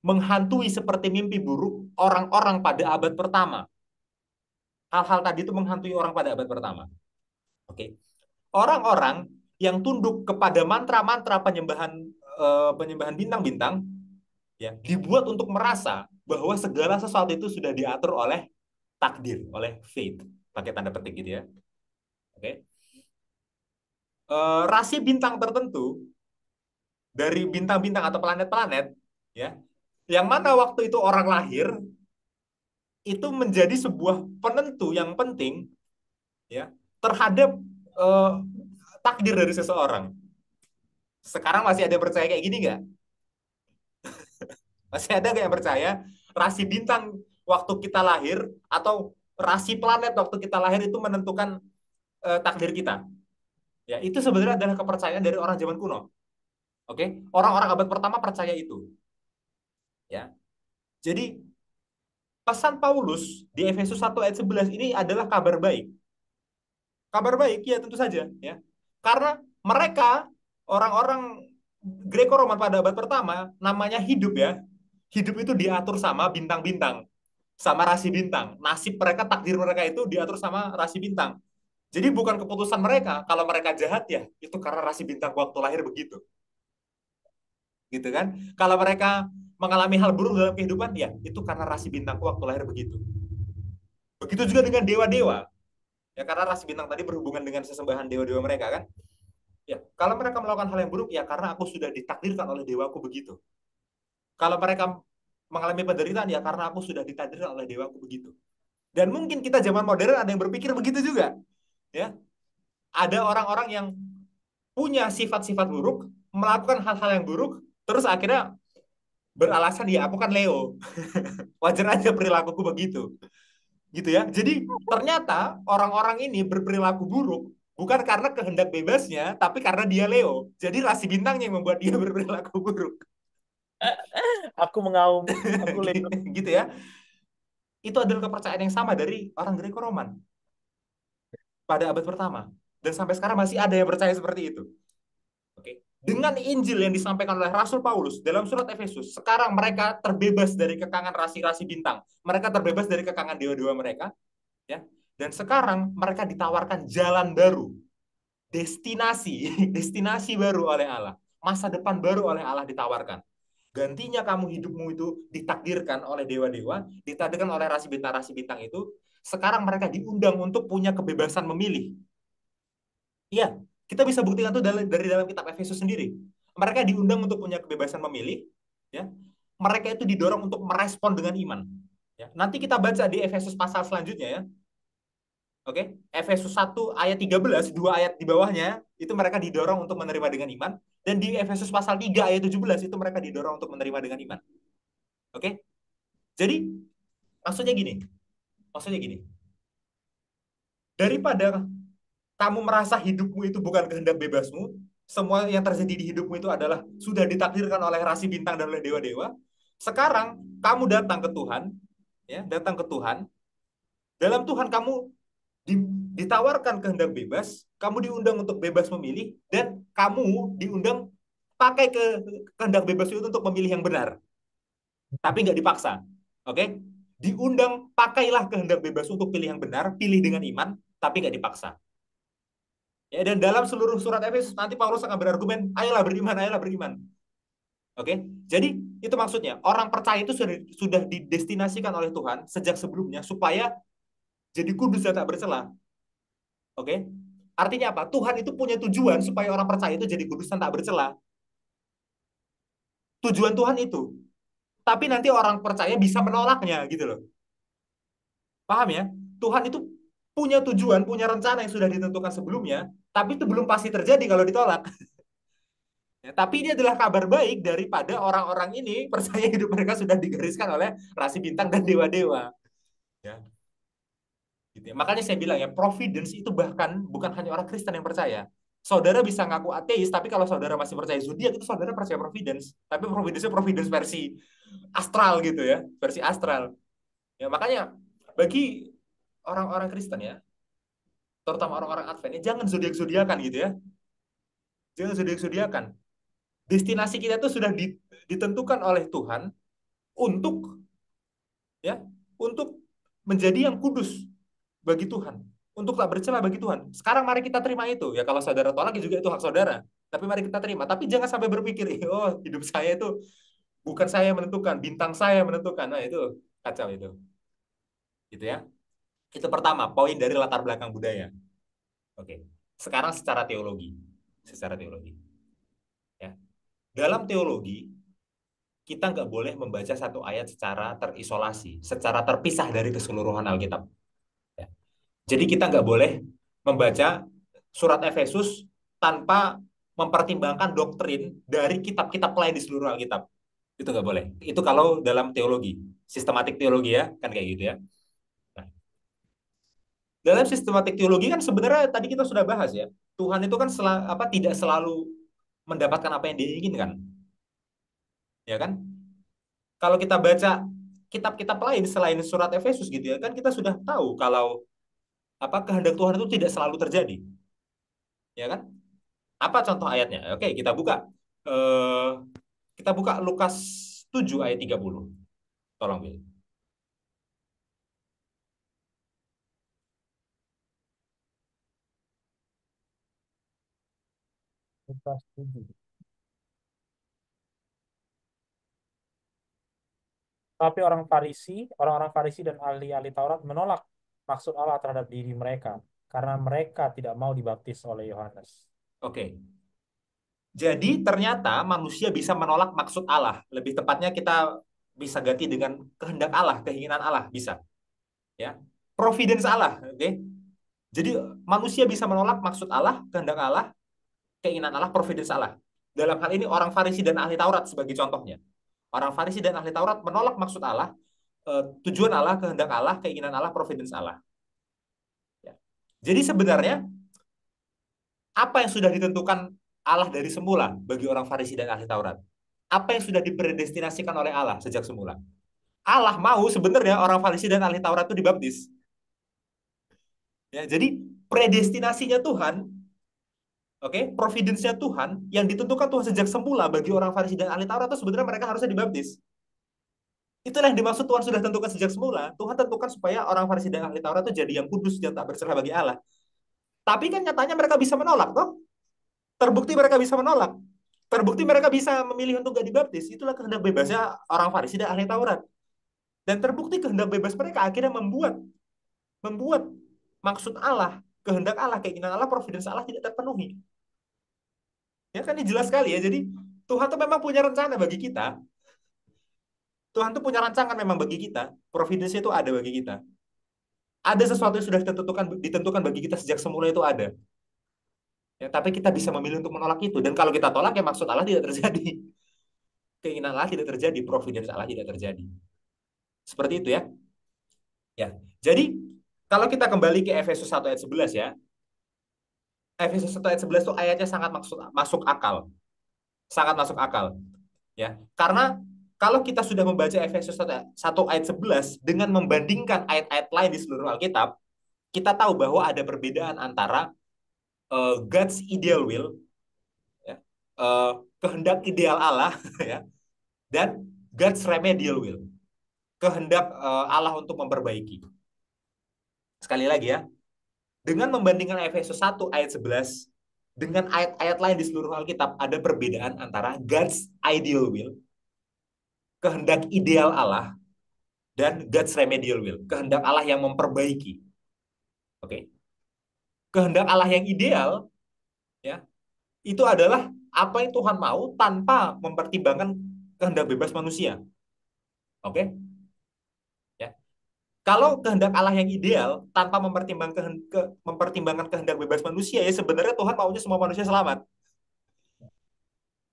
menghantui seperti mimpi buruk orang-orang pada abad pertama. Hal-hal tadi itu menghantui orang pada abad pertama. Oke. Orang-orang yang tunduk kepada mantra-mantra penyembahan bintang-bintang ya dibuat untuk merasa bahwa segala sesuatu itu sudah diatur oleh takdir, oleh fate, pakai tanda petik gitu ya. Oke. Rasi bintang tertentu dari bintang-bintang atau planet-planet ya, yang mana waktu itu orang lahir itu menjadi sebuah penentu yang penting ya terhadap eh, takdir dari seseorang. Sekarang masih ada yang percaya kayak gini nggak? Masih ada nggak yang percaya rasi bintang waktu kita lahir atau rasi planet waktu kita lahir itu menentukan takdir kita? Ya, itu sebenarnya adalah kepercayaan dari orang zaman kuno. Oke, orang-orang abad pertama percaya itu. Ya, jadi pesan Paulus di Efesus 1 ayat 11 ini adalah kabar baik. Kabar baik ya tentu saja ya. Karena mereka orang-orang Greko-Roman pada abad pertama namanya hidup ya. Hidup itu diatur sama bintang-bintang, sama rasi bintang. Nasib mereka, takdir mereka itu diatur sama rasi bintang. Jadi bukan keputusan mereka. Kalau mereka jahat ya itu karena rasi bintang waktu lahir begitu. Gitu kan? Kalau mereka mengalami hal buruk dalam kehidupan, ya itu karena rasi bintangku waktu lahir begitu. Begitu juga dengan dewa-dewa. Ya karena rasi bintang tadi berhubungan dengan sesembahan dewa-dewa mereka kan. Ya, kalau mereka melakukan hal yang buruk ya karena aku sudah ditakdirkan oleh dewaku begitu. Kalau mereka mengalami penderitaan ya karena aku sudah ditakdirkan oleh dewaku begitu. Dan mungkin kita zaman modern ada yang berpikir begitu juga, ya. Ada orang-orang yang punya sifat-sifat buruk, melakukan hal-hal yang buruk, terus akhirnya beralasan ya aku kan Leo, wajar aja perilakuku begitu, gitu ya. Jadi ternyata orang-orang ini berperilaku buruk bukan karena kehendak bebasnya, tapi karena dia Leo. Jadi rasi bintangnya yang membuat dia berperilaku buruk, Aku mengaum, aku Leo. gitu ya. Itu adalah kepercayaan yang sama dari orang Greco-Roman pada abad pertama, dan sampai sekarang masih ada yang percaya seperti itu. Oke. Dengan Injil yang disampaikan oleh Rasul Paulus dalam surat Efesus, sekarang mereka terbebas dari kekangan rasi-rasi bintang. Mereka terbebas dari kekangan dewa-dewa mereka, ya. Dan sekarang mereka ditawarkan jalan baru, destinasi, destinasi baru oleh Allah. Masa depan baru oleh Allah ditawarkan. Gantinya kamu hidupmu itu ditakdirkan oleh dewa-dewa, ditakdirkan oleh rasi bintang itu. Sekarang mereka diundang untuk punya kebebasan memilih. Iya, kita bisa buktikan itu dari dalam kitab Efesus sendiri. Mereka diundang untuk punya kebebasan memilih, ya. Mereka itu didorong untuk merespon dengan iman. Ya. Nanti kita baca di Efesus pasal selanjutnya ya. Oke, Efesus 1 ayat 13, dua ayat di bawahnya, itu mereka didorong untuk menerima dengan iman. Dan di Efesus pasal 3 ayat 17 itu mereka didorong untuk menerima dengan iman. Oke, jadi maksudnya gini, maksudnya gini. Daripada kamu merasa hidupmu itu bukan kehendak bebasmu, semua yang terjadi di hidupmu itu adalah sudah ditakdirkan oleh rasi bintang dan oleh dewa-dewa. Sekarang kamu datang ke Tuhan, ya, datang ke Tuhan. Dalam Tuhan kamu ditawarkan kehendak bebas, kamu diundang untuk bebas memilih, dan kamu diundang pakai kehendak bebas itu untuk memilih yang benar, tapi nggak dipaksa. Oke? Diundang pakailah kehendak bebas untuk pilih yang benar, pilih dengan iman, tapi nggak dipaksa. Ya, dan dalam seluruh surat Efesus nanti Paulus akan berargumen, ayolah beriman. Oke, jadi itu maksudnya orang percaya itu sudah didestinasikan oleh Tuhan sejak sebelumnya supaya jadi kudus dan tak bercela. Oke, artinya apa? Tuhan itu punya tujuan supaya orang percaya itu jadi kudus dan tak bercela. Tujuan Tuhan itu. Tapi nanti orang percaya bisa menolaknya gitu loh. Paham ya? Tuhan itu punya tujuan, punya rencana yang sudah ditentukan sebelumnya, tapi itu belum pasti terjadi kalau ditolak. Ya, tapi ini adalah kabar baik daripada orang-orang ini percaya hidup mereka sudah digariskan oleh rasi bintang dan dewa-dewa. Ya, gitu ya. Makanya saya bilang ya, providence itu bahkan bukan hanya orang Kristen yang percaya. Saudara bisa ngaku ateis, tapi kalau saudara masih percaya zodiak, itu saudara percaya providence. Tapi providence-nya providence versi astral gitu ya, versi astral. Ya, makanya bagi orang-orang Kristen ya, terutama orang-orang Advent, ya jangan zodiak-zodiakan gitu ya. Jangan zodiak-zodiakan. Destinasi kita itu sudah ditentukan oleh Tuhan untuk, ya, untuk menjadi yang kudus bagi Tuhan, untuk tak bercela bagi Tuhan. Sekarang mari kita terima itu. Ya kalau saudara tolak ya juga itu hak saudara. Tapi mari kita terima. Tapi jangan sampai berpikir, oh hidup saya itu bukan saya yang menentukan, bintang saya yang menentukan. Nah itu kacau itu. Gitu ya. Itu pertama, poin dari latar belakang budaya. Oke. Sekarang secara teologi. Secara teologi. Ya. Dalam teologi, kita nggak boleh membaca satu ayat secara terisolasi, secara terpisah dari keseluruhan Alkitab. Ya. Jadi kita nggak boleh membaca surat Efesus tanpa mempertimbangkan doktrin dari kitab-kitab lain di seluruh Alkitab. Itu nggak boleh. Itu kalau dalam teologi, sistematik teologi ya, kan kayak gitu ya. Nah, dalam sistematik teologi kan sebenarnya tadi kita sudah bahas ya, Tuhan itu kan tidak selalu mendapatkan apa yang diinginkan, ya kan? Kalau kita baca kitab-kitab lain selain surat Efesus gitu ya, kan kita sudah tahu kalau apa kehendak Tuhan itu tidak selalu terjadi, ya kan? Apa contoh ayatnya? Oke, kita buka. Eh, kita buka Lukas 7 ayat 30. Tolong, Bill. Lukas 7. Tapi orang-orang Farisi dan ahli-ahli Taurat menolak maksud Allah terhadap diri mereka karena mereka tidak mau dibaptis oleh Yohanes. Oke. Jadi ternyata manusia bisa menolak maksud Allah. Lebih tepatnya kita bisa ganti dengan kehendak Allah, keinginan Allah bisa, ya. Providence Allah, oke. Jadi manusia bisa menolak maksud Allah, kehendak Allah, keinginan Allah, providence Allah. Dalam hal ini orang Farisi dan ahli Taurat sebagai contohnya. Orang Farisi dan ahli Taurat menolak maksud Allah, tujuan Allah, kehendak Allah, keinginan Allah, providence Allah. Ya. Jadi sebenarnya apa yang sudah ditentukan Allah dari semula bagi orang Farisi dan ahli Taurat? Apa yang sudah dipredestinasikan oleh Allah sejak semula? Allah mau sebenarnya orang Farisi dan ahli Taurat itu dibaptis. Ya, jadi predestinasinya Tuhan, oke, providence-nya Tuhan yang ditentukan Tuhan sejak semula bagi orang Farisi dan ahli Taurat itu sebenarnya mereka harusnya dibaptis. Itulah yang dimaksud Tuhan sudah tentukan sejak semula. Tuhan tentukan supaya orang Farisi dan ahli Taurat itu jadi yang kudus dan tak bersalah bagi Allah. Tapi kan nyatanya mereka bisa menolak, toh? Terbukti mereka bisa menolak. Terbukti mereka bisa memilih untuk gak dibaptis. Itulah kehendak bebasnya orang Farisi dan ahli Taurat. Dan terbukti kehendak bebas mereka akhirnya membuat membuat maksud Allah, kehendak Allah, keinginan Allah, providence Allah tidak terpenuhi. Ya kan ini jelas sekali ya. Jadi Tuhan tuh memang punya rencana bagi kita. Tuhan tuh punya rancangan memang bagi kita. Providence itu ada bagi kita. Ada sesuatu yang sudah ditentukan bagi kita sejak semula itu ada. Ya, tapi kita bisa memilih untuk menolak itu. Dan kalau kita tolak ya maksud Allah tidak terjadi. Keinginan Allah tidak terjadi, providence Allah tidak terjadi. Seperti itu ya. Ya. Jadi kalau kita kembali ke Efesus 1 ayat 11 ya. Efesus 1 ayat 11 itu ayatnya sangat masuk akal. Sangat masuk akal. Ya. Karena kalau kita sudah membaca Efesus 1 ayat 11 dengan membandingkan ayat-ayat lain di seluruh Alkitab, kita tahu bahwa ada perbedaan antara God's ideal will, ya, kehendak ideal Allah, ya, dan God's remedial will, kehendak Allah untuk memperbaiki. Sekali lagi ya, dengan membandingkan Efesus 1 ayat 11 dengan ayat-ayat lain di seluruh Alkitab, ada perbedaan antara God's ideal will, kehendak ideal Allah, dan God's remedial will, kehendak Allah yang memperbaiki. Oke. Kehendak Allah yang ideal, ya, itu adalah apa yang Tuhan mau tanpa mempertimbangkan kehendak bebas manusia. Oke. Ya. Kalau kehendak Allah yang ideal tanpa mempertimbangkan kehendak bebas manusia, ya sebenarnya Tuhan maunya semua manusia selamat.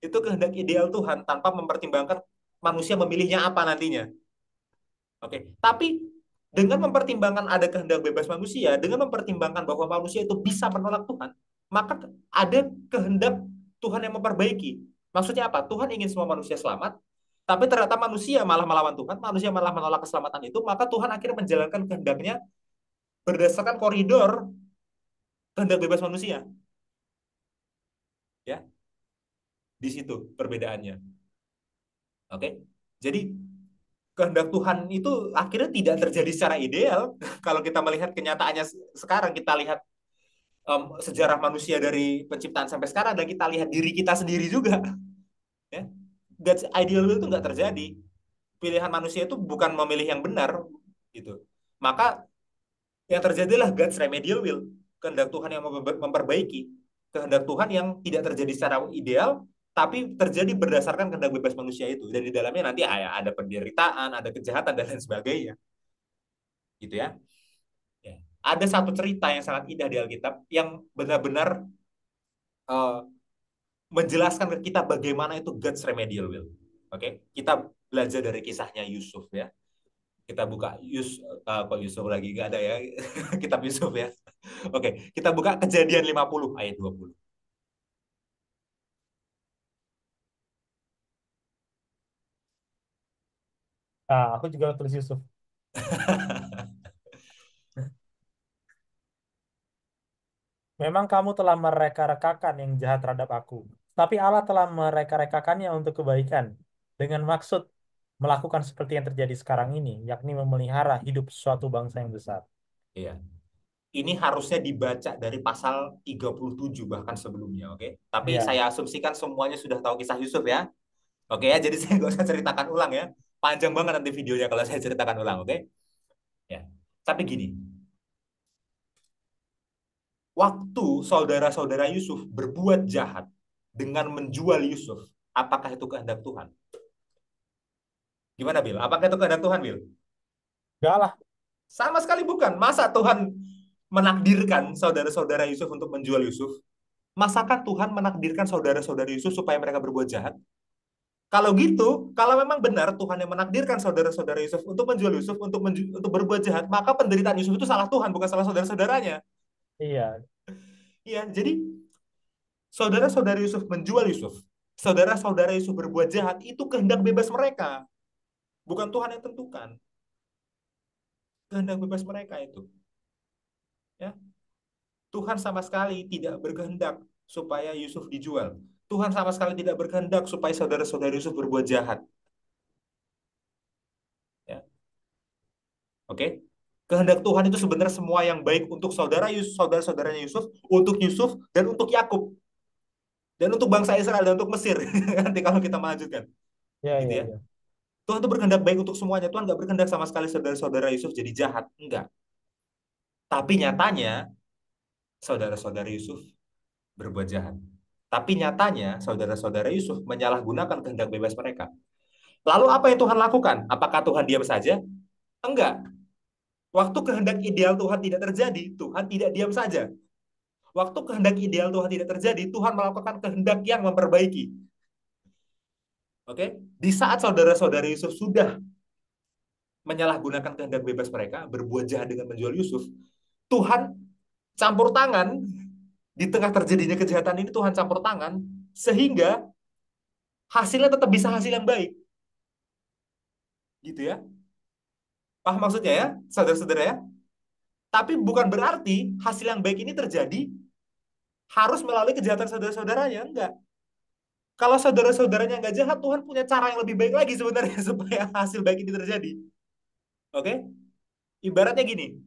Itu kehendak ideal Tuhan tanpa mempertimbangkan manusia memilihnya apa nantinya. Oke. Tapi dengan mempertimbangkan ada kehendak bebas manusia, dengan mempertimbangkan bahwa manusia itu bisa menolak Tuhan, maka ada kehendak Tuhan yang memperbaiki. Maksudnya apa? Tuhan ingin semua manusia selamat, tapi ternyata manusia malah melawan Tuhan, manusia malah menolak keselamatan itu, maka Tuhan akhirnya menjalankan kehendaknya berdasarkan koridor kehendak bebas manusia. Ya, di situ perbedaannya. Oke. Jadi kehendak Tuhan itu akhirnya tidak terjadi secara ideal. Kalau kita melihat kenyataannya sekarang, kita lihat sejarah manusia dari penciptaan sampai sekarang, dan kita lihat diri kita sendiri juga. Ya. God's ideal will itu nggak terjadi. Pilihan manusia itu bukan memilih yang benar, gitu. Maka yang terjadilah God's remedial will, kehendak Tuhan yang memperbaiki, kehendak Tuhan yang tidak terjadi secara ideal, tapi terjadi berdasarkan kehendak bebas manusia itu. Dan di dalamnya nanti ada penderitaan, ada kejahatan dan lain sebagainya, gitu ya. Ya. Ada satu cerita yang sangat indah di Alkitab yang benar-benar uh, menjelaskan ke kita bagaimana itu God's remedial will. Oke, kita belajar dari kisahnya Yusuf ya. Kita buka kok Yusuf lagi nggak ada ya. Kitab Yusuf ya. Oke, kita buka Kejadian 50 ayat 20. Nah, aku juga tulis Yusuf. Memang kamu telah mereka-rekakan yang jahat terhadap aku. Tapi Allah telah mereka-rekakannya untuk kebaikan. Dengan maksud melakukan seperti yang terjadi sekarang ini, yakni memelihara hidup suatu bangsa yang besar. Iya. Ini harusnya dibaca dari pasal 37 bahkan sebelumnya, oke? Tapi Ya, saya asumsikan semuanya sudah tahu kisah Yusuf ya. Oke ya, jadi saya nggak usah ceritakan ulang ya. Panjang banget nanti videonya kalau saya ceritakan ulang, oke? Ya. Tapi gini, waktu saudara-saudara Yusuf berbuat jahat dengan menjual Yusuf, apakah itu kehendak Tuhan? Gimana, Bil? Apakah itu kehendak Tuhan, Bil? Enggak lah. Sama sekali bukan. Masa Tuhan menakdirkan saudara-saudara Yusuf untuk menjual Yusuf? Masakan Tuhan menakdirkan saudara-saudara Yusuf supaya mereka berbuat jahat? Kalau gitu, kalau memang benar Tuhan yang menakdirkan saudara-saudara Yusuf untuk menjual Yusuf untuk berbuat jahat, maka penderitaan Yusuf itu salah Tuhan, bukan salah saudara-saudaranya. Iya. Iya, jadi saudara-saudara Yusuf menjual Yusuf, saudara-saudara Yusuf berbuat jahat, itu kehendak bebas mereka, bukan Tuhan yang tentukan. Kehendak bebas mereka itu, ya. Tuhan sama sekali tidak berkehendak supaya Yusuf dijual. Tuhan sama sekali tidak berkehendak supaya saudara-saudara Yusuf berbuat jahat, ya. Oke? Kehendak Tuhan itu sebenarnya semua yang baik untuk saudara Yusuf, saudara-saudaranya Yusuf, untuk Yusuf dan untuk Yakub dan untuk bangsa Israel dan untuk Mesir. Nanti kalau kita melanjutkan, Iya, gitu iya, ya. iya. Tuhan itu berkehendak baik untuk semuanya. Tuhan nggak berkehendak sama sekali saudara-saudara Yusuf jadi jahat, enggak. Tapi nyatanya saudara-saudara Yusuf berbuat jahat. Tapi nyatanya saudara-saudara Yusuf menyalahgunakan kehendak bebas mereka. Lalu apa yang Tuhan lakukan? Apakah Tuhan diam saja? Enggak. Waktu kehendak ideal Tuhan tidak terjadi, Tuhan tidak diam saja. Waktu kehendak ideal Tuhan tidak terjadi, Tuhan melakukan kehendak yang memperbaiki. Oke? Di saat saudara-saudara Yusuf sudah menyalahgunakan kehendak bebas mereka, berbuat jahat dengan menjual Yusuf, Tuhan campur tangan di tengah terjadinya kejahatan ini, Tuhan campur tangan sehingga hasilnya tetap bisa hasil yang baik, gitu ya. Paham maksudnya ya, saudara-saudara ya? Tapi bukan berarti hasil yang baik ini terjadi harus melalui kejahatan saudara-saudaranya, enggak. Kalau saudara-saudaranya nggak jahat, Tuhan punya cara yang lebih baik lagi sebenarnya supaya hasil baik ini terjadi. Oke? Ibaratnya gini,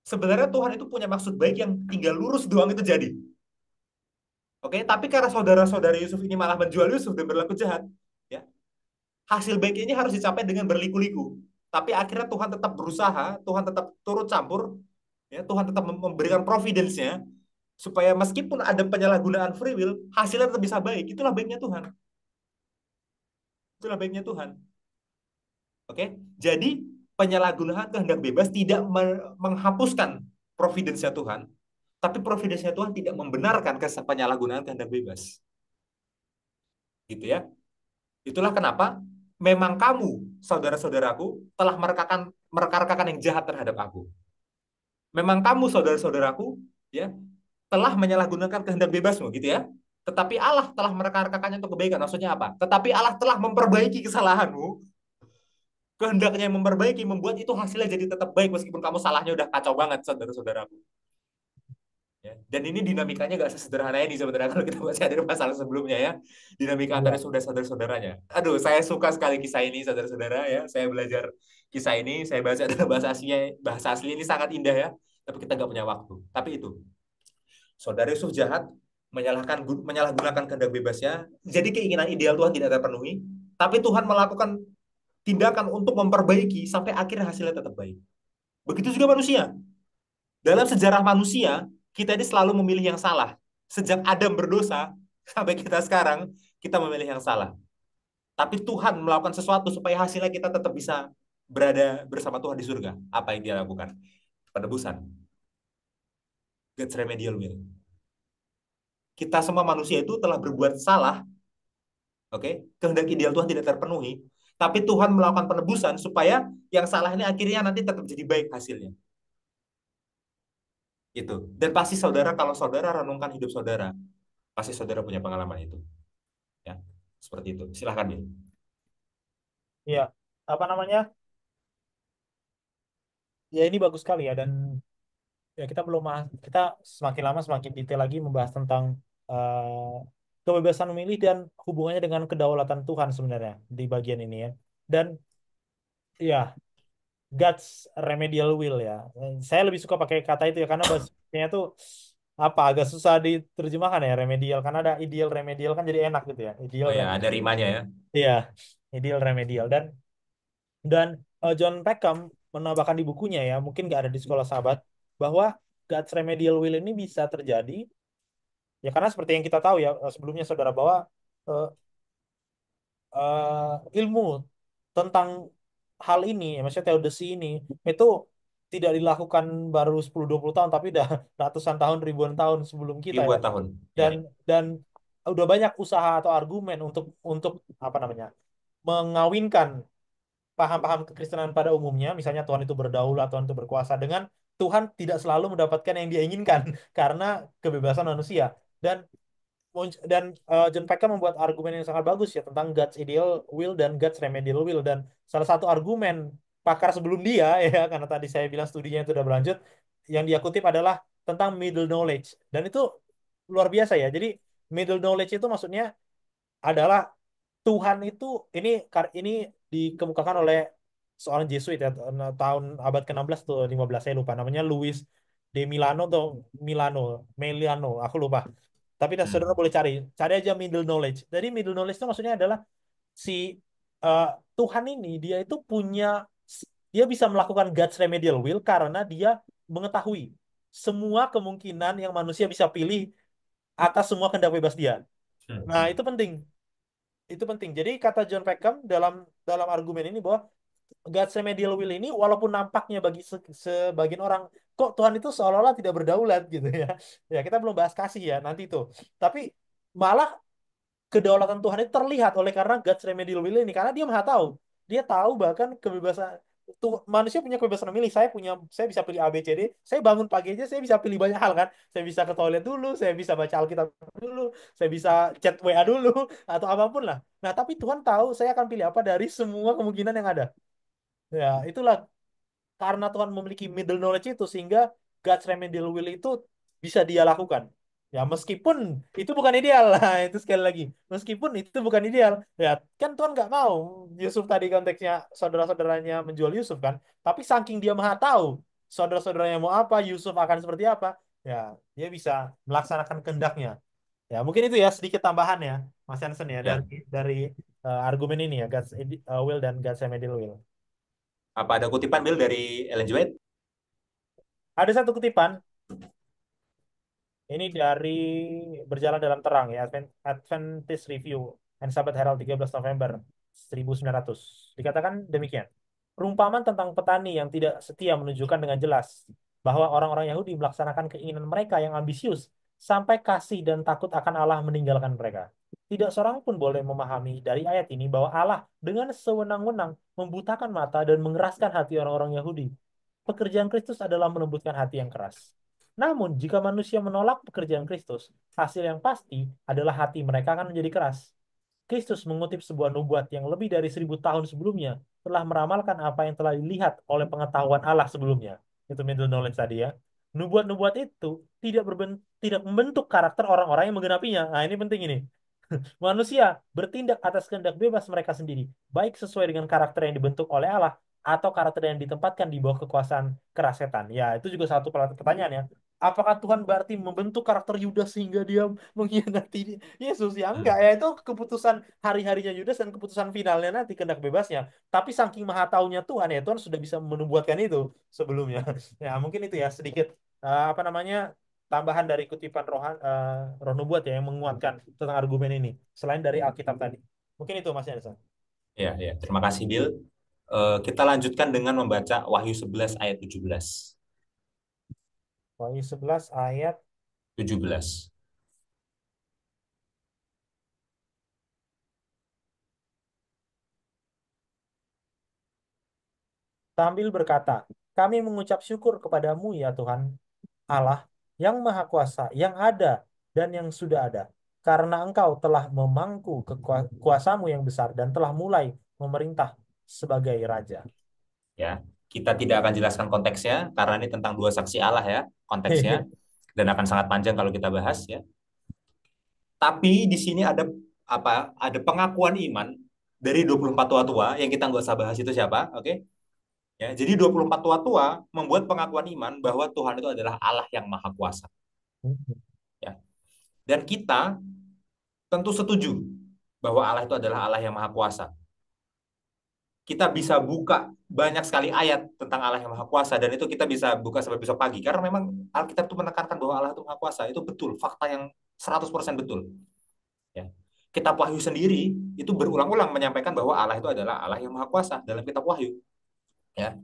sebenarnya Tuhan itu punya maksud baik yang tinggal lurus doang itu jadi. Oke? Tapi karena saudara-saudara Yusuf ini malah menjual Yusuf dan berlaku jahat, ya, hasil baik ini harus dicapai dengan berliku-liku. Tapi akhirnya Tuhan tetap berusaha, Tuhan tetap turut campur, ya, Tuhan tetap memberikan providence-nya supaya meskipun ada penyalahgunaan free will, hasilnya tetap bisa baik. Itulah baiknya Tuhan. Itulah baiknya Tuhan. Oke, jadi penyalahgunaan kehendak bebas tidak menghapuskan providence-nya Tuhan, tapi providence-nya Tuhan tidak membenarkan penyalahgunaan kehendak bebas. Gitu ya. Itulah kenapa memang kamu, saudara-saudaraku, telah merekarkan yang jahat terhadap aku. Memang kamu, saudara-saudaraku, ya, telah menyalahgunakan kehendak bebasmu, gitu ya. Tetapi Allah telah merekarkannya untuk kebaikan. Maksudnya apa? Tetapi Allah telah memperbaiki kesalahanmu, kehendaknya yang memperbaiki, membuat itu hasilnya jadi tetap baik meskipun kamu salahnya udah kacau banget, saudara-saudaraku. Ya. Dan ini dinamikanya gak sesederhana ini sebenarnya kalau kita masih ada masalah sebelumnya ya. Dinamika antara Iya. saudara-saudaranya. Aduh, saya suka sekali kisah ini, saudara-saudara ya. Saya belajar kisah ini, saya baca dalam bahasa aslinya, bahasa asli ini sangat indah ya. Tapi kita gak punya waktu. Tapi itu, saudara Yusuf jahat, menyalahgunakan kehendak bebasnya. Jadi keinginan ideal Tuhan tidak terpenuhi. Tapi Tuhan melakukan tindakan untuk memperbaiki sampai akhirnya hasilnya tetap baik. Begitu juga manusia. Dalam sejarah manusia, kita ini selalu memilih yang salah. Sejak Adam berdosa sampai kita sekarang, kita memilih yang salah. Tapi Tuhan melakukan sesuatu supaya hasilnya kita tetap bisa berada bersama Tuhan di surga. Apa yang dia lakukan? Penebusan. God's remedial will. Kita semua manusia itu telah berbuat salah, oke? Kehendak ideal Tuhan tidak terpenuhi, tapi Tuhan melakukan penebusan supaya yang salah ini akhirnya nanti tetap jadi baik hasilnya. Itu. Dan pasti saudara, kalau saudara renungkan hidup saudara, pasti saudara punya pengalaman itu. Ya, seperti itu. Silahkan, Bil. Iya. Apa namanya? Ya ini bagus sekali ya, dan ya kita belum kita semakin lama semakin detail lagi membahas tentang kebebasan memilih dan hubungannya dengan kedaulatan Tuhan sebenarnya di bagian ini ya. Dan ya, God's remedial will ya. Saya lebih suka pakai kata itu ya karena bahasanya tuh apa agak susah diterjemahkan ya, remedial, karena ada ideal remedial kan jadi enak gitu ya. Ideal Oh ya, ada remedial. rimanya ya. Iya, ideal remedial. Dan Dan John Peckham menambahkan di bukunya ya, mungkin nggak ada di sekolah sahabat, bahwa God's remedial will ini bisa terjadi ya karena seperti yang kita tahu ya sebelumnya saudara bahwa eh, ilmu tentang hal ini, ya, maksudnya teodesi ini, itu tidak dilakukan baru 10-20 tahun, tapi udah ratusan tahun, ribuan tahun sebelum kita ya. Ribuan tahun. Ya, Dan dan udah banyak usaha atau argumen untuk apa namanya mengawinkan paham-paham kekristenan pada umumnya, misalnya Tuhan itu berdaulat, Tuhan itu berkuasa, dengan Tuhan tidak selalu mendapatkan yang dia inginkan karena kebebasan manusia. Dan John Peckham membuat argumen yang sangat bagus ya tentang God's ideal will dan God's remedial will, dan salah satu argumen pakar sebelum dia ya karena tadi saya bilang studinya itu udah berlanjut, yang dia kutip adalah tentang middle knowledge, dan itu luar biasa ya. Jadi middle knowledge itu maksudnya adalah Tuhan itu ini dikemukakan oleh seorang Jesuit ya tahun abad ke-16 tuh 15 saya lupa namanya Luis de Milano atau Meliano aku lupa, tapi saudara hmm. boleh cari aja middle knowledge. Jadi middle knowledge itu maksudnya adalah si eh, Tuhan ini dia bisa melakukan God's remedial will karena dia mengetahui semua kemungkinan yang manusia bisa pilih atas semua kehendak bebas dia. Nah, Hmm. itu penting. Jadi kata John Peckham dalam dalam argumen ini bahwa God's remedial will ini walaupun nampaknya bagi sebagian orang kok Tuhan itu seolah-olah tidak berdaulat gitu ya. Ya kita belum bahas kasih ya nanti itu. Tapi malah kedaulatan Tuhan itu terlihat oleh karena God's remedial will ini karena dia maha tahu. Dia tahu bahkan kebebasan tuh manusia punya kebebasan memilih. Saya bisa pilih A B C D. Saya bangun pagi aja saya bisa pilih banyak hal kan. Saya bisa ke toilet dulu, saya bisa baca Alkitab dulu, saya bisa chat WA dulu atau apapun lah. Nah, tapi Tuhan tahu saya akan pilih apa dari semua kemungkinan yang ada. Ya, itulah karena Tuhan memiliki middle knowledge itu sehingga God's remedial will itu bisa dia lakukan. Ya meskipun itu bukan ideal lah itu sekali lagi meskipun itu bukan ideal ya kan Tuhan nggak mau Yusuf tadi konteksnya saudara-saudaranya menjual Yusuf kan tapi saking dia maha tahu saudara-saudaranya mau apa Yusuf akan seperti apa ya dia bisa melaksanakan kehendaknya ya mungkin itu ya sedikit tambahan ya Mas Hansen ya Ya. dari argumen ini ya will dan God's remedial will. Apa ada kutipan Bill dari Ellen G. White? Ada satu kutipan. Ini dari Berjalan Dalam Terang ya, Adventist Review and Sabbath Herald 13 November 1900. Dikatakan demikian. Perumpamaan tentang petani yang tidak setia menunjukkan dengan jelas bahwa orang-orang Yahudi melaksanakan keinginan mereka yang ambisius sampai kasih dan takut akan Allah meninggalkan mereka. Tidak seorang pun boleh memahami dari ayat ini bahwa Allah dengan sewenang-wenang membutakan mata dan mengeraskan hati orang-orang Yahudi. Pekerjaan Kristus adalah melembutkan hati yang keras. Namun, jika manusia menolak pekerjaan Kristus, hasil yang pasti adalah hati mereka akan menjadi keras. Kristus mengutip sebuah nubuat yang lebih dari 1.000 tahun sebelumnya telah meramalkan apa yang telah dilihat oleh pengetahuan Allah sebelumnya. Itu middle knowledge tadi ya. Nubuat-nubuat itu tidak membentuk karakter orang-orang yang menggenapinya. Nah, ini penting ini. Manusia bertindak atas kehendak bebas mereka sendiri, baik sesuai dengan karakter yang dibentuk oleh Allah atau karakter yang ditempatkan di bawah kekuasaan keras setan. Ya, itu juga satu pertanyaan ya. Apakah Tuhan berarti membentuk karakter Yudas sehingga dia mengkhianati Yesus? Ya enggak, Hmm. ya itu keputusan hari-harinya Yudas dan keputusan finalnya nanti kehendak bebasnya. Tapi saking maha taunya Tuhan ya Tuhan sudah bisa menubuatkan itu sebelumnya. Ya, mungkin itu ya sedikit apa namanya tambahan dari kutipan roh nubuat ya yang menguatkan tentang argumen ini selain dari Alkitab tadi. Mungkin itu Mas Yansa. Ya, ya. Terima kasih Bill. Kita lanjutkan dengan membaca Wahyu 11 ayat 17. Wahyu 11 ayat 17. sambil berkata, kami mengucap syukur kepadamu ya Tuhan Allah yang Maha Kuasa, yang ada dan yang sudah ada. Karena engkau telah memangku kekuasamu yang besar dan telah mulai memerintah sebagai Raja. Ya, kita tidak akan jelaskan konteksnya karena ini tentang dua saksi Allah ya konteksnya dan akan sangat panjang kalau kita bahas ya. Tapi di sini ada apa? Ada pengakuan iman dari 24 tua-tua yang kita nggak usah bahas itu siapa, oke? Ya, jadi 24 tua-tua membuat pengakuan iman bahwa Tuhan itu adalah Allah yang maha kuasa, ya. Dan kita tentu setuju bahwa Allah itu adalah Allah yang maha kuasa. kita bisa buka banyak sekali ayat tentang Allah yang Maha Kuasa dan itu kita bisa buka sampai besok pagi karena memang Alkitab itu menekankan bahwa Allah itu Maha Kuasa. Itu betul, fakta yang 100% betul, ya. Kitab Wahyu sendiri itu berulang-ulang menyampaikan bahwa Allah itu adalah Allah yang Maha Kuasa dalam kitab Wahyu, ya.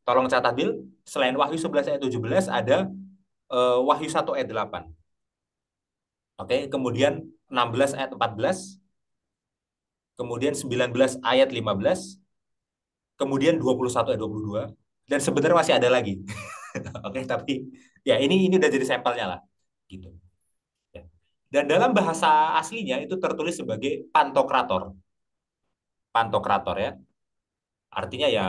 Tolong catat Bil, selain Wahyu 11 ayat 17 ada Wahyu 1 ayat 8. Oke, kemudian 16 ayat 14, kemudian 19 ayat 15, kemudian 21 ayat 22 dan sebenarnya masih ada lagi. Oke, tapi ya ini udah jadi sampelnya lah, gitu. Ya. Dan dalam bahasa aslinya itu tertulis sebagai pantokrator. Pantokrator ya. Artinya ya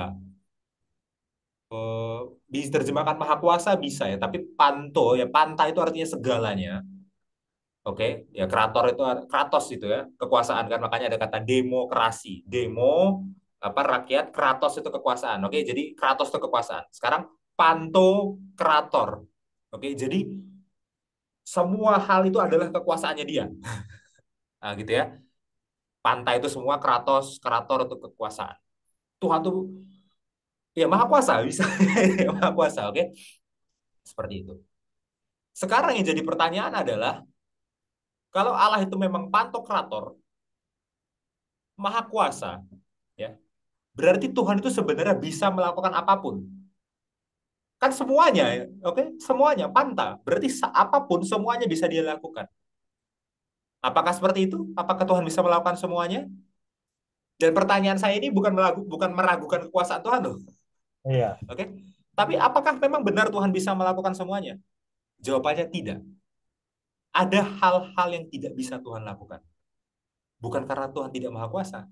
eh, diterjemahkan maha kuasa bisa ya, tapi panto ya panta itu artinya segalanya. Oke, ya krator itu kratos itu ya, kekuasaan kan makanya ada kata demokrasi. Demo apa rakyat, kratos itu kekuasaan. Oke, jadi kratos itu kekuasaan. Sekarang pantokrator. Oke, jadi semua hal itu adalah kekuasaannya dia. Nah, gitu ya. Pantai itu semua kratos, krator itu kekuasaan. Tuhan tuh ya maha kuasa bisa. Maha kuasa, oke? Seperti itu. Sekarang yang jadi pertanyaan adalah kalau Allah itu memang pantokrator, maha kuasa, ya. Berarti Tuhan itu sebenarnya bisa melakukan apapun. Kan semuanya, ya, oke? Semuanya panta. Berarti apapun semuanya bisa dia lakukan. Apakah seperti itu? Apakah Tuhan bisa melakukan semuanya? Dan pertanyaan saya ini bukan meragukan kekuasaan Tuhan loh. Iya. Oke? Tapi apakah memang benar Tuhan bisa melakukan semuanya? Jawabannya tidak. Ada hal-hal yang tidak bisa Tuhan lakukan. Bukan karena Tuhan tidak maha kuasa.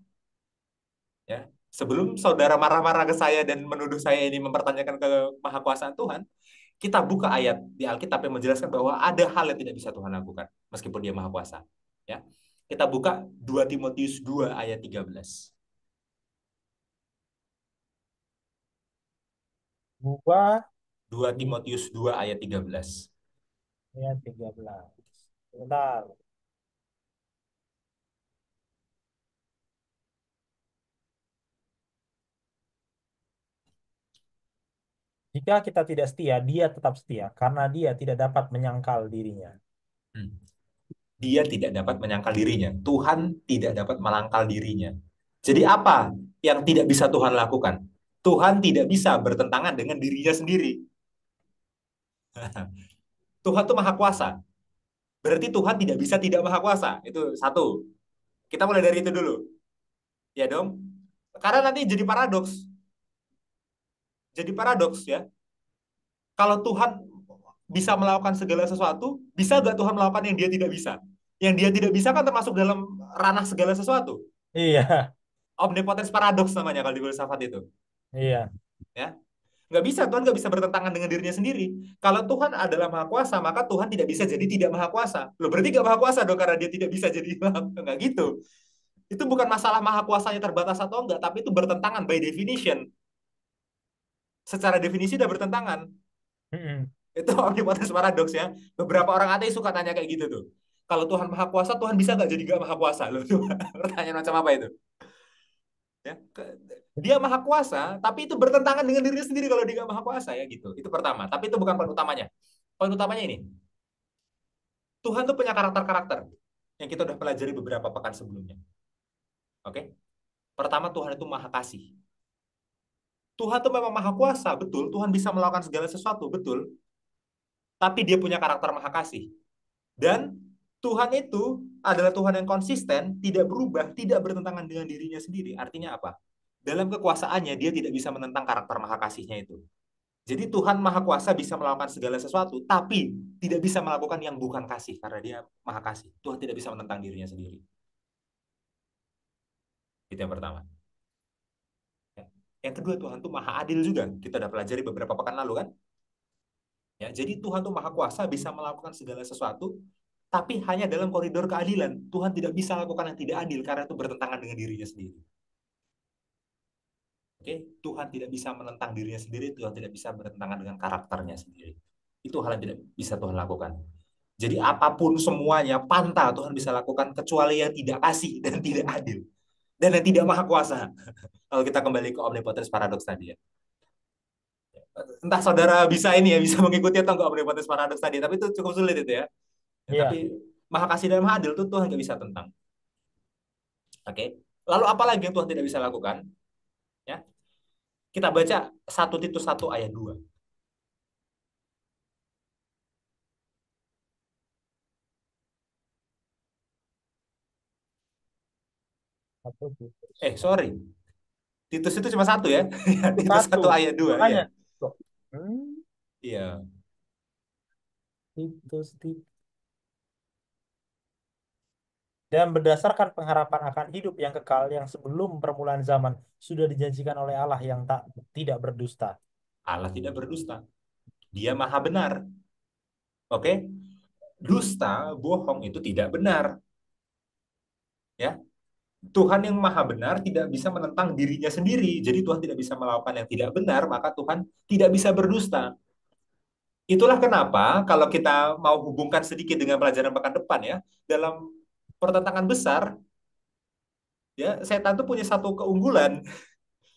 Ya. Sebelum saudara marah-marah ke saya dan menuduh saya ini mempertanyakan ke maha kuasaan Tuhan, kita buka ayat di Alkitab yang menjelaskan bahwa ada hal yang tidak bisa Tuhan lakukan meskipun dia maha kuasa. Ya. Kita buka 2 Timotius 2 ayat 13. 2 di Timotius 2 ayat 13. ayat 13. Bentar. Jika kita tidak setia, dia tetap setia, karena dia tidak dapat menyangkal dirinya. Hmm. Dia tidak dapat menyangkal dirinya. Tuhan tidak dapat melangkal dirinya. Jadi apa yang tidak bisa Tuhan lakukan? Tuhan tidak bisa bertentangan dengan dirinya sendiri. Tuhan tuh maha kuasa. Berarti Tuhan tidak bisa tidak maha kuasa. Itu satu. Kita mulai dari itu dulu. Ya dong. Karena nanti jadi paradoks. Jadi paradoks ya. Kalau Tuhan bisa melakukan segala sesuatu, bisa nggak Tuhan melakukan yang dia tidak bisa? Yang dia tidak bisa kan termasuk dalam ranah segala sesuatu. Iya, Omnipotence paradoks namanya kalau di filsafat itu. iya, Ya, nggak bisa, Tuhan nggak bisa bertentangan dengan dirinya sendiri. Kalau Tuhan adalah maha kuasa, maka Tuhan tidak bisa jadi tidak maha kuasa. Loh, berarti nggak maha kuasa dong karena dia tidak bisa jadi nggak gitu. Itu bukan masalah maha kuasanya terbatas atau enggak, tapi itu bertentangan by definition. Secara definisi udah bertentangan. mm-mm, Itu omnipotence paradoks ya. Beberapa orang ateis suka tanya kayak gitu tuh. Kalau Tuhan maha kuasa, Tuhan bisa nggak jadi nggak maha kuasa? Loh, pertanyaan macam apa itu? Ya, dia maha kuasa, tapi itu bertentangan dengan dirinya sendiri kalau dia nggak maha kuasa ya gitu. Itu pertama. Tapi itu bukan poin utamanya. Poin utamanya ini, Tuhan tuh punya karakter-karakter yang kita udah pelajari beberapa pekan sebelumnya. Oke? Pertama, Tuhan itu maha kasih. Tuhan tuh memang maha kuasa, betul. Tuhan bisa melakukan segala sesuatu, betul. Tapi dia punya karakter maha kasih. Dan Tuhan itu adalah Tuhan yang konsisten, tidak berubah, tidak bertentangan dengan dirinya sendiri. Artinya apa? Dalam kekuasaannya, dia tidak bisa menentang karakter maha kasihnya itu. Jadi Tuhan Maha Kuasa bisa melakukan segala sesuatu, tapi tidak bisa melakukan yang bukan kasih karena Dia Maha Kasih. Tuhan tidak bisa menentang dirinya sendiri. Itu yang pertama. Ya. Yang kedua, Tuhan tuh Maha Adil juga. Kita udah pelajari beberapa pekan lalu kan? Ya, jadi Tuhan tuh Maha Kuasa bisa melakukan segala sesuatu, tapi hanya dalam koridor keadilan. Tuhan tidak bisa melakukan yang tidak adil karena itu bertentangan dengan dirinya sendiri. Oke, Tuhan tidak bisa menentang dirinya sendiri, Tuhan tidak bisa bertentangan dengan karakternya sendiri. Itu hal yang tidak bisa Tuhan lakukan. Jadi apapun semuanya panta Tuhan bisa lakukan kecuali yang tidak kasih dan tidak adil dan yang tidak maha kuasa. Kalau kita kembali ke omnipotence paradox tadi ya. Entah saudara bisa ini ya, bisa mengikuti atau enggak omnipotence paradox tadi, tapi itu cukup sulit itu ya. Ya, tapi Iya, maha kasih dan maha adil itu Tuhan nggak bisa tentang. Oke. Lalu apa lagi yang Tuhan tidak bisa lakukan? Ya, kita baca 1 Titus 1 ayat 2. satu Titus. Sorry. Titus itu cuma satu ya. Ya, Itu Titus satu, 1 ayat 2. Iya. makanya. Loh, hmm, Iya. Titus, Titus. Dan berdasarkan pengharapan akan hidup yang kekal yang sebelum permulaan zaman sudah dijanjikan oleh Allah yang tidak berdusta. Allah tidak berdusta. Dia maha benar. Oke? Dusta, bohong itu tidak benar. Ya, Tuhan yang maha benar tidak bisa menentang dirinya sendiri. Jadi Tuhan tidak bisa melakukan yang tidak benar, maka Tuhan tidak bisa berdusta. Itulah kenapa kalau kita mau hubungkan sedikit dengan pelajaran pekan depan ya, dalam pertentangan besar, ya setan itu punya satu keunggulan.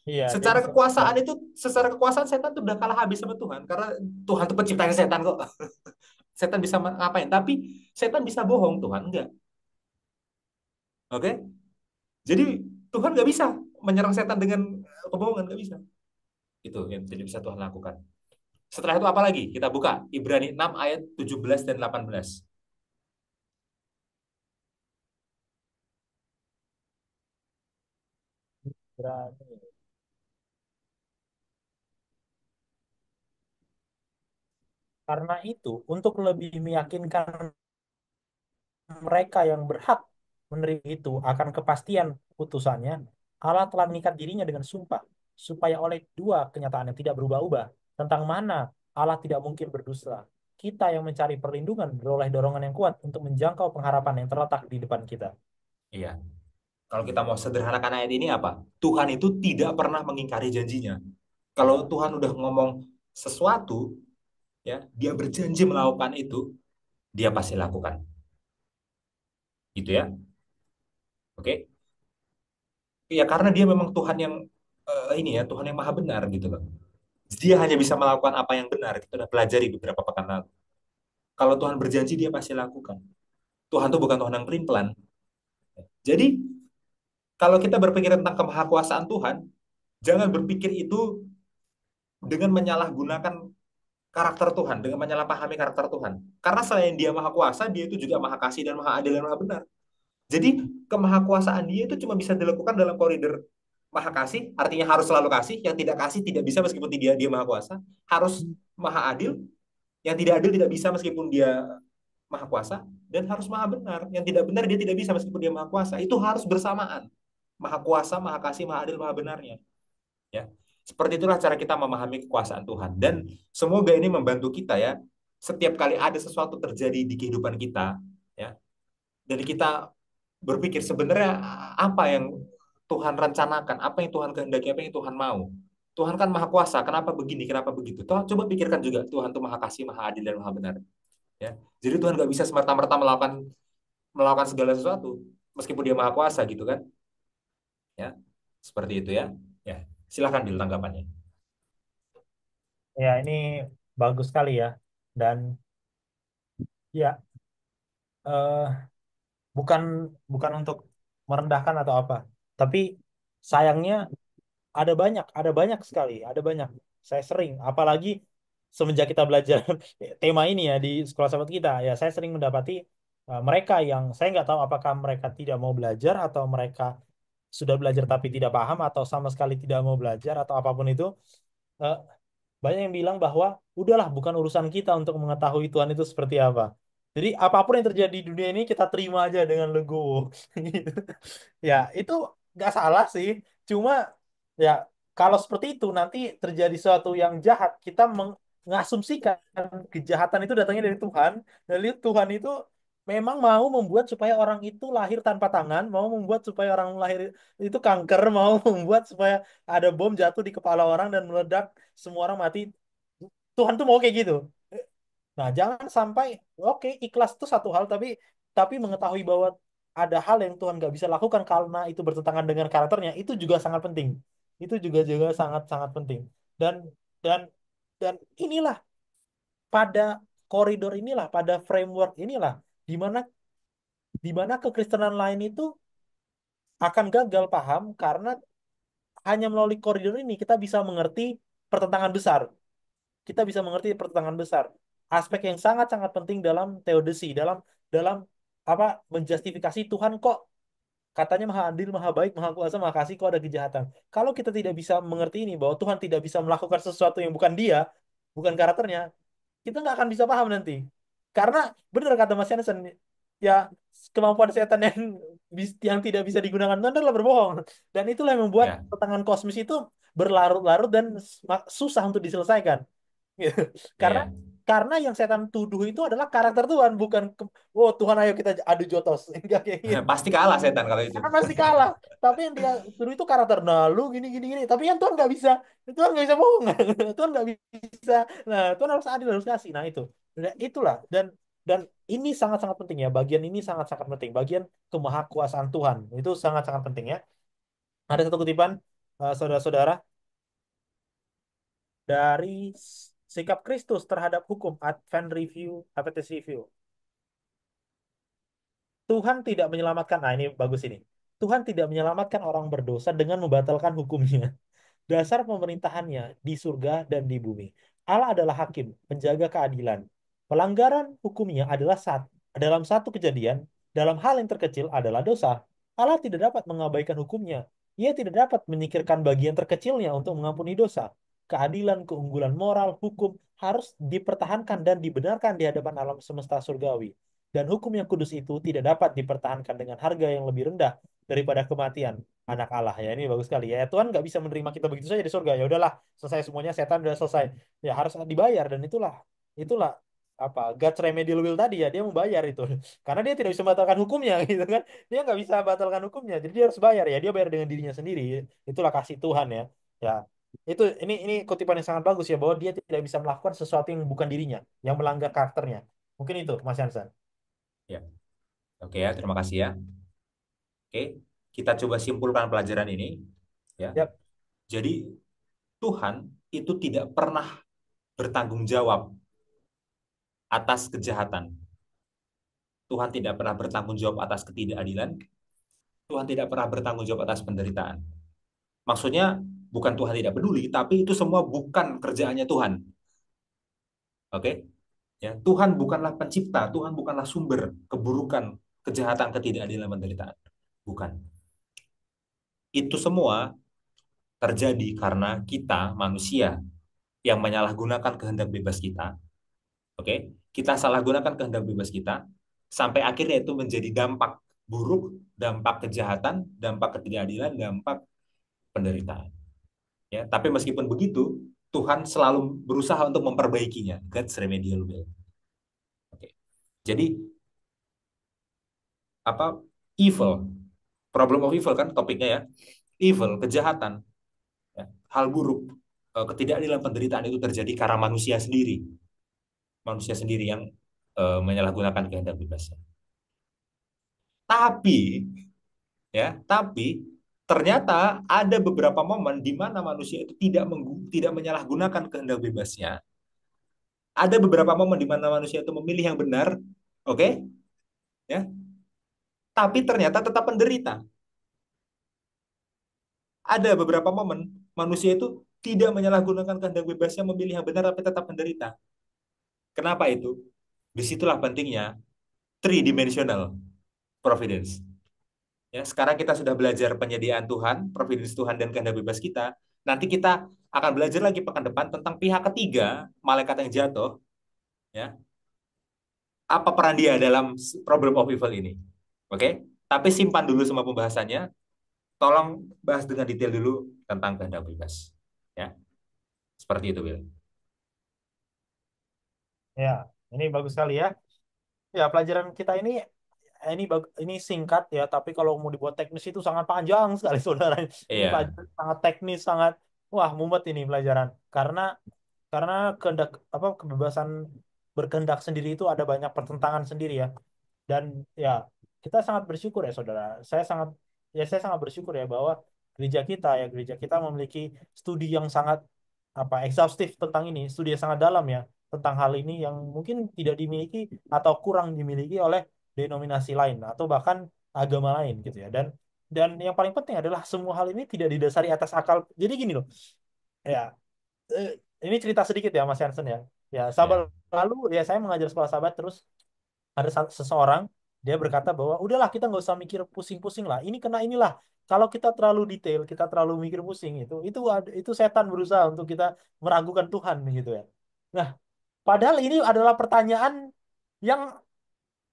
Iya, dia Secara bisa. kekuasaan itu, secara kekuasaan setan itu udah kalah habis sama Tuhan, karena Tuhan itu penciptanya setan kok. Setan bisa ngapain? Tapi setan bisa bohong, Tuhan enggak. Oke? Jadi Tuhan nggak bisa menyerang setan dengan kebohongan, nggak bisa. Itu yang tidak bisa Tuhan lakukan. Setelah itu apa lagi? Kita buka Ibrani 6 ayat 17 dan 18. Berani. Karena itu, untuk lebih meyakinkan mereka yang berhak menerima itu akan kepastian putusannya, Allah telah mengikat dirinya dengan sumpah, supaya oleh dua kenyataan yang tidak berubah-ubah, tentang mana Allah tidak mungkin berdusta, kita yang mencari perlindungan beroleh dorongan yang kuat untuk menjangkau pengharapan yang terletak di depan kita. Iya. Kalau kita mau sederhanakan ayat ini apa? Tuhan itu tidak pernah mengingkari janjinya. Kalau Tuhan udah ngomong sesuatu, ya, dia berjanji melakukan itu, dia pasti lakukan. Gitu ya. Oke? Ya karena dia memang Tuhan yang ini ya, Tuhan yang maha benar gitu loh. Dia hanya bisa melakukan apa yang benar. Kita udah pelajari beberapa pekan lalu. Kalau Tuhan berjanji, dia pasti lakukan. Tuhan tuh bukan Tuhan yang pelin-pelan. Jadi, kalau kita berpikir tentang kemahakuasaan Tuhan, jangan berpikir itu dengan menyalahgunakan karakter Tuhan, dengan menyalahpahami karakter Tuhan. Karena selain dia maha kuasa, dia itu juga maha kasih dan maha adil dan maha benar. Jadi kemahakuasaan dia itu cuma bisa dilakukan dalam koridor maha kasih, artinya harus selalu kasih, yang tidak kasih tidak bisa meskipun dia maha kuasa, harus maha adil, yang tidak adil tidak bisa meskipun dia maha kuasa, dan harus maha benar, yang tidak benar dia tidak bisa meskipun dia maha kuasa. Itu harus bersamaan. Maha kuasa, maha kasih, maha adil, maha benarnya. Ya, seperti itulah cara kita memahami kekuasaan Tuhan. Dan semoga ini membantu kita ya. Setiap kali ada sesuatu terjadi di kehidupan kita, ya, dan kita berpikir sebenarnya apa yang Tuhan rencanakan, apa yang Tuhan kehendaki, apa yang Tuhan mau. Tuhan kan maha kuasa, kenapa begini, kenapa begitu? Tuh, coba pikirkan juga, Tuhan itu maha kasih, maha adil, dan maha benar. Ya, jadi Tuhan nggak bisa semerta-merta melakukan melakukan segala sesuatu, meskipun Dia maha kuasa gitu kan? Ya, seperti itu ya. Ya, silahkan Bil tanggapannya. Ya, ini bagus sekali ya. Dan ya, eh, bukan bukan untuk merendahkan atau apa, tapi sayangnya ada banyak sekali, ada banyak. Saya sering, apalagi semenjak kita belajar tema ini ya di sekolah sahabat kita, ya saya sering mendapati mereka yang saya nggak tahu apakah mereka tidak mau belajar atau mereka sudah belajar tapi tidak paham atau sama sekali tidak mau belajar atau apapun itu. eh, Banyak yang bilang bahwa udahlah bukan urusan kita untuk mengetahui Tuhan itu seperti apa. Jadi apapun yang terjadi di dunia ini kita terima aja dengan legowo. Gitu. Ya, itu nggak salah sih. Cuma ya kalau seperti itu nanti terjadi sesuatu yang jahat, kita mengasumsikan kejahatan itu datangnya dari Tuhan. Dan Tuhan itu memang mau membuat supaya orang itu lahir tanpa tangan, mau membuat supaya orang lahir itu kanker, mau membuat supaya ada bom jatuh di kepala orang dan meledak, semua orang mati. Tuhan tuh mau kayak gitu. Nah, jangan sampai oke ikhlas itu satu hal, tapi mengetahui bahwa ada hal yang Tuhan nggak bisa lakukan karena itu bertentangan dengan karakternya itu juga sangat penting. Itu juga juga sangat sangat penting. Dan dan dan inilah pada koridor inilah, pada framework inilah, di mana kekristenan lain itu akan gagal paham karena hanya melalui koridor ini kita bisa mengerti pertentangan besar. Kita bisa mengerti pertentangan besar. Aspek yang sangat-sangat penting dalam teodisi, dalam dalam apa menjustifikasi Tuhan kok katanya maha adil, maha baik, maha kuasa, maha kasih kok ada kejahatan. Kalau kita tidak bisa mengerti ini bahwa Tuhan tidak bisa melakukan sesuatu yang bukan dia, bukan karakternya, kita nggak akan bisa paham nanti. Karena benar kata Mas Yansen, ya kemampuan setan yang yang tidak bisa digunakan itu adalah berbohong. Dan itulah yang membuat Ya, pertentangan kosmis itu berlarut-larut dan susah untuk diselesaikan. Gitu. Karena ya. yang setan tuduh itu adalah karakter Tuhan, bukan oh Tuhan ayo kita adu jotos. Enggak kayak gitu. Pasti kalah setan kalau itu. Karena pasti kalah. Tapi yang dia suruh itu karakter. Nah, lu gini gini gini. Tapi yang Tuhan nggak bisa. Tuhan nggak bisa bohong. Tuhan nggak bisa. Nah, Tuhan harus adil harus kasih. Nah itu. Nah, itulah. Dan ini sangat-sangat penting ya. Bagian ini sangat-sangat penting. Bagian kemahakuasaan Tuhan itu sangat-sangat penting ya. Ada satu kutipan saudara-saudara dari sikap Kristus terhadap hukum Advent Review, Adventist Review. Tuhan tidak menyelamatkan. Nah ini bagus ini. Tuhan tidak menyelamatkan orang berdosa dengan membatalkan hukumnya. Dasar pemerintahannya di surga dan di bumi. Allah adalah hakim, penjaga keadilan. Pelanggaran hukumnya adalah dalam satu kejadian, dalam hal yang terkecil adalah dosa. Allah tidak dapat mengabaikan hukumnya. Ia tidak dapat menyingkirkan bagian terkecilnya untuk mengampuni dosa. Keadilan, keunggulan moral, hukum harus dipertahankan dan dibenarkan di hadapan alam semesta surgawi. Dan hukum yang kudus itu tidak dapat dipertahankan dengan harga yang lebih rendah daripada kematian anak Allah ya ini bagus sekali ya Tuhan nggak bisa menerima kita begitu saja di surga ya udahlah selesai semuanya setan udah selesai ya harus dibayar dan itulah itulah apa God's remedial will tadi ya dia membayar itu karena dia tidak bisa membatalkan hukumnya gitu kan dia nggak bisa batalkan hukumnya jadi dia harus bayar ya dia bayar dengan dirinya sendiri itulah kasih Tuhan ya ya itu ini kutipan yang sangat bagus ya bahwa dia tidak bisa melakukan sesuatu yang bukan dirinya yang melanggar karakternya mungkin itu Mas Hansan Ya. Oke ya, terima kasih ya. Oke, kita coba simpulkan pelajaran ini ya. ya Jadi Tuhan itu tidak pernah bertanggung jawab atas kejahatan. Tuhan tidak pernah bertanggung jawab atas ketidakadilan. Tuhan tidak pernah bertanggung jawab atas penderitaan. Maksudnya bukan Tuhan tidak peduli, tapi itu semua bukan kerjaannya Tuhan. Oke? Ya, Tuhan bukanlah pencipta, Tuhan bukanlah sumber keburukan, kejahatan, ketidakadilan, penderitaan. Bukan. Itu semua terjadi karena kita manusia yang menyalahgunakan kehendak bebas kita. Oke? Kita salah gunakan kehendak bebas kita sampai akhirnya itu menjadi dampak buruk, dampak kejahatan, dampak ketidakadilan, dampak penderitaan. Ya, tapi meskipun begitu, Tuhan selalu berusaha untuk memperbaikinya. God's remedial will. Oke. Jadi apa evil, problem of evil kan topiknya ya. Evil, kejahatan, ya, hal buruk, ketidakadilan, penderitaan itu terjadi karena manusia sendiri yang menyalahgunakan kehendak bebasnya. Tapi tapi ternyata ada beberapa momen di mana manusia itu tidak menyalahgunakan kehendak bebasnya. Ada beberapa momen di mana manusia itu memilih yang benar, oke, okay? Ya, tapi ternyata tetap menderita. Ada beberapa momen manusia itu tidak menyalahgunakan kehendak bebasnya, memilih yang benar tapi tetap menderita. Kenapa itu? Disitulah pentingnya three dimensional providence. Ya, sekarang kita sudah belajar penyediaan Tuhan, providence Tuhan dan kehendak bebas kita. Nanti kita akan belajar lagi pekan depan tentang pihak ketiga, malaikat yang jatuh, ya. Apa peran dia dalam problem of evil ini? Oke? Tapi simpan dulu semua pembahasannya. Tolong bahas dengan detail dulu tentang kehendak bebas. Ya, seperti itu, Will. ya ini bagus sekali ya ya pelajaran kita ini singkat ya, tapi kalau mau dibuat teknis itu sangat panjang sekali, saudara. Ini Iya, pelajaran sangat teknis, sangat wah mumet ini pelajaran. Karena kehendak apa kebebasan berkehendak sendiri itu ada banyak pertentangan sendiri ya. Dan ya kita sangat bersyukur ya, saudara. Saya sangat bersyukur ya bahwa gereja kita memiliki studi yang sangat apa exhaustif tentang ini, studi yang sangat dalam ya tentang hal ini yang mungkin tidak dimiliki atau kurang dimiliki oleh denominasi lain atau bahkan agama lain gitu ya. Dan yang paling penting adalah semua hal ini tidak didasari atas akal. Jadi gini loh, ya eh, ini cerita sedikit ya Mas Jansen ya. Ya, sahabat Ya, lalu ya saya mengajar sekolah sahabat terus ada seseorang dia berkata bahwa udahlah kita nggak usah mikir pusing-pusing lah. Ini kena inilah. Kalau kita terlalu detail, kita terlalu mikir pusing itu setan berusaha untuk kita meragukan Tuhan gitu ya. Nah, padahal ini adalah pertanyaan yang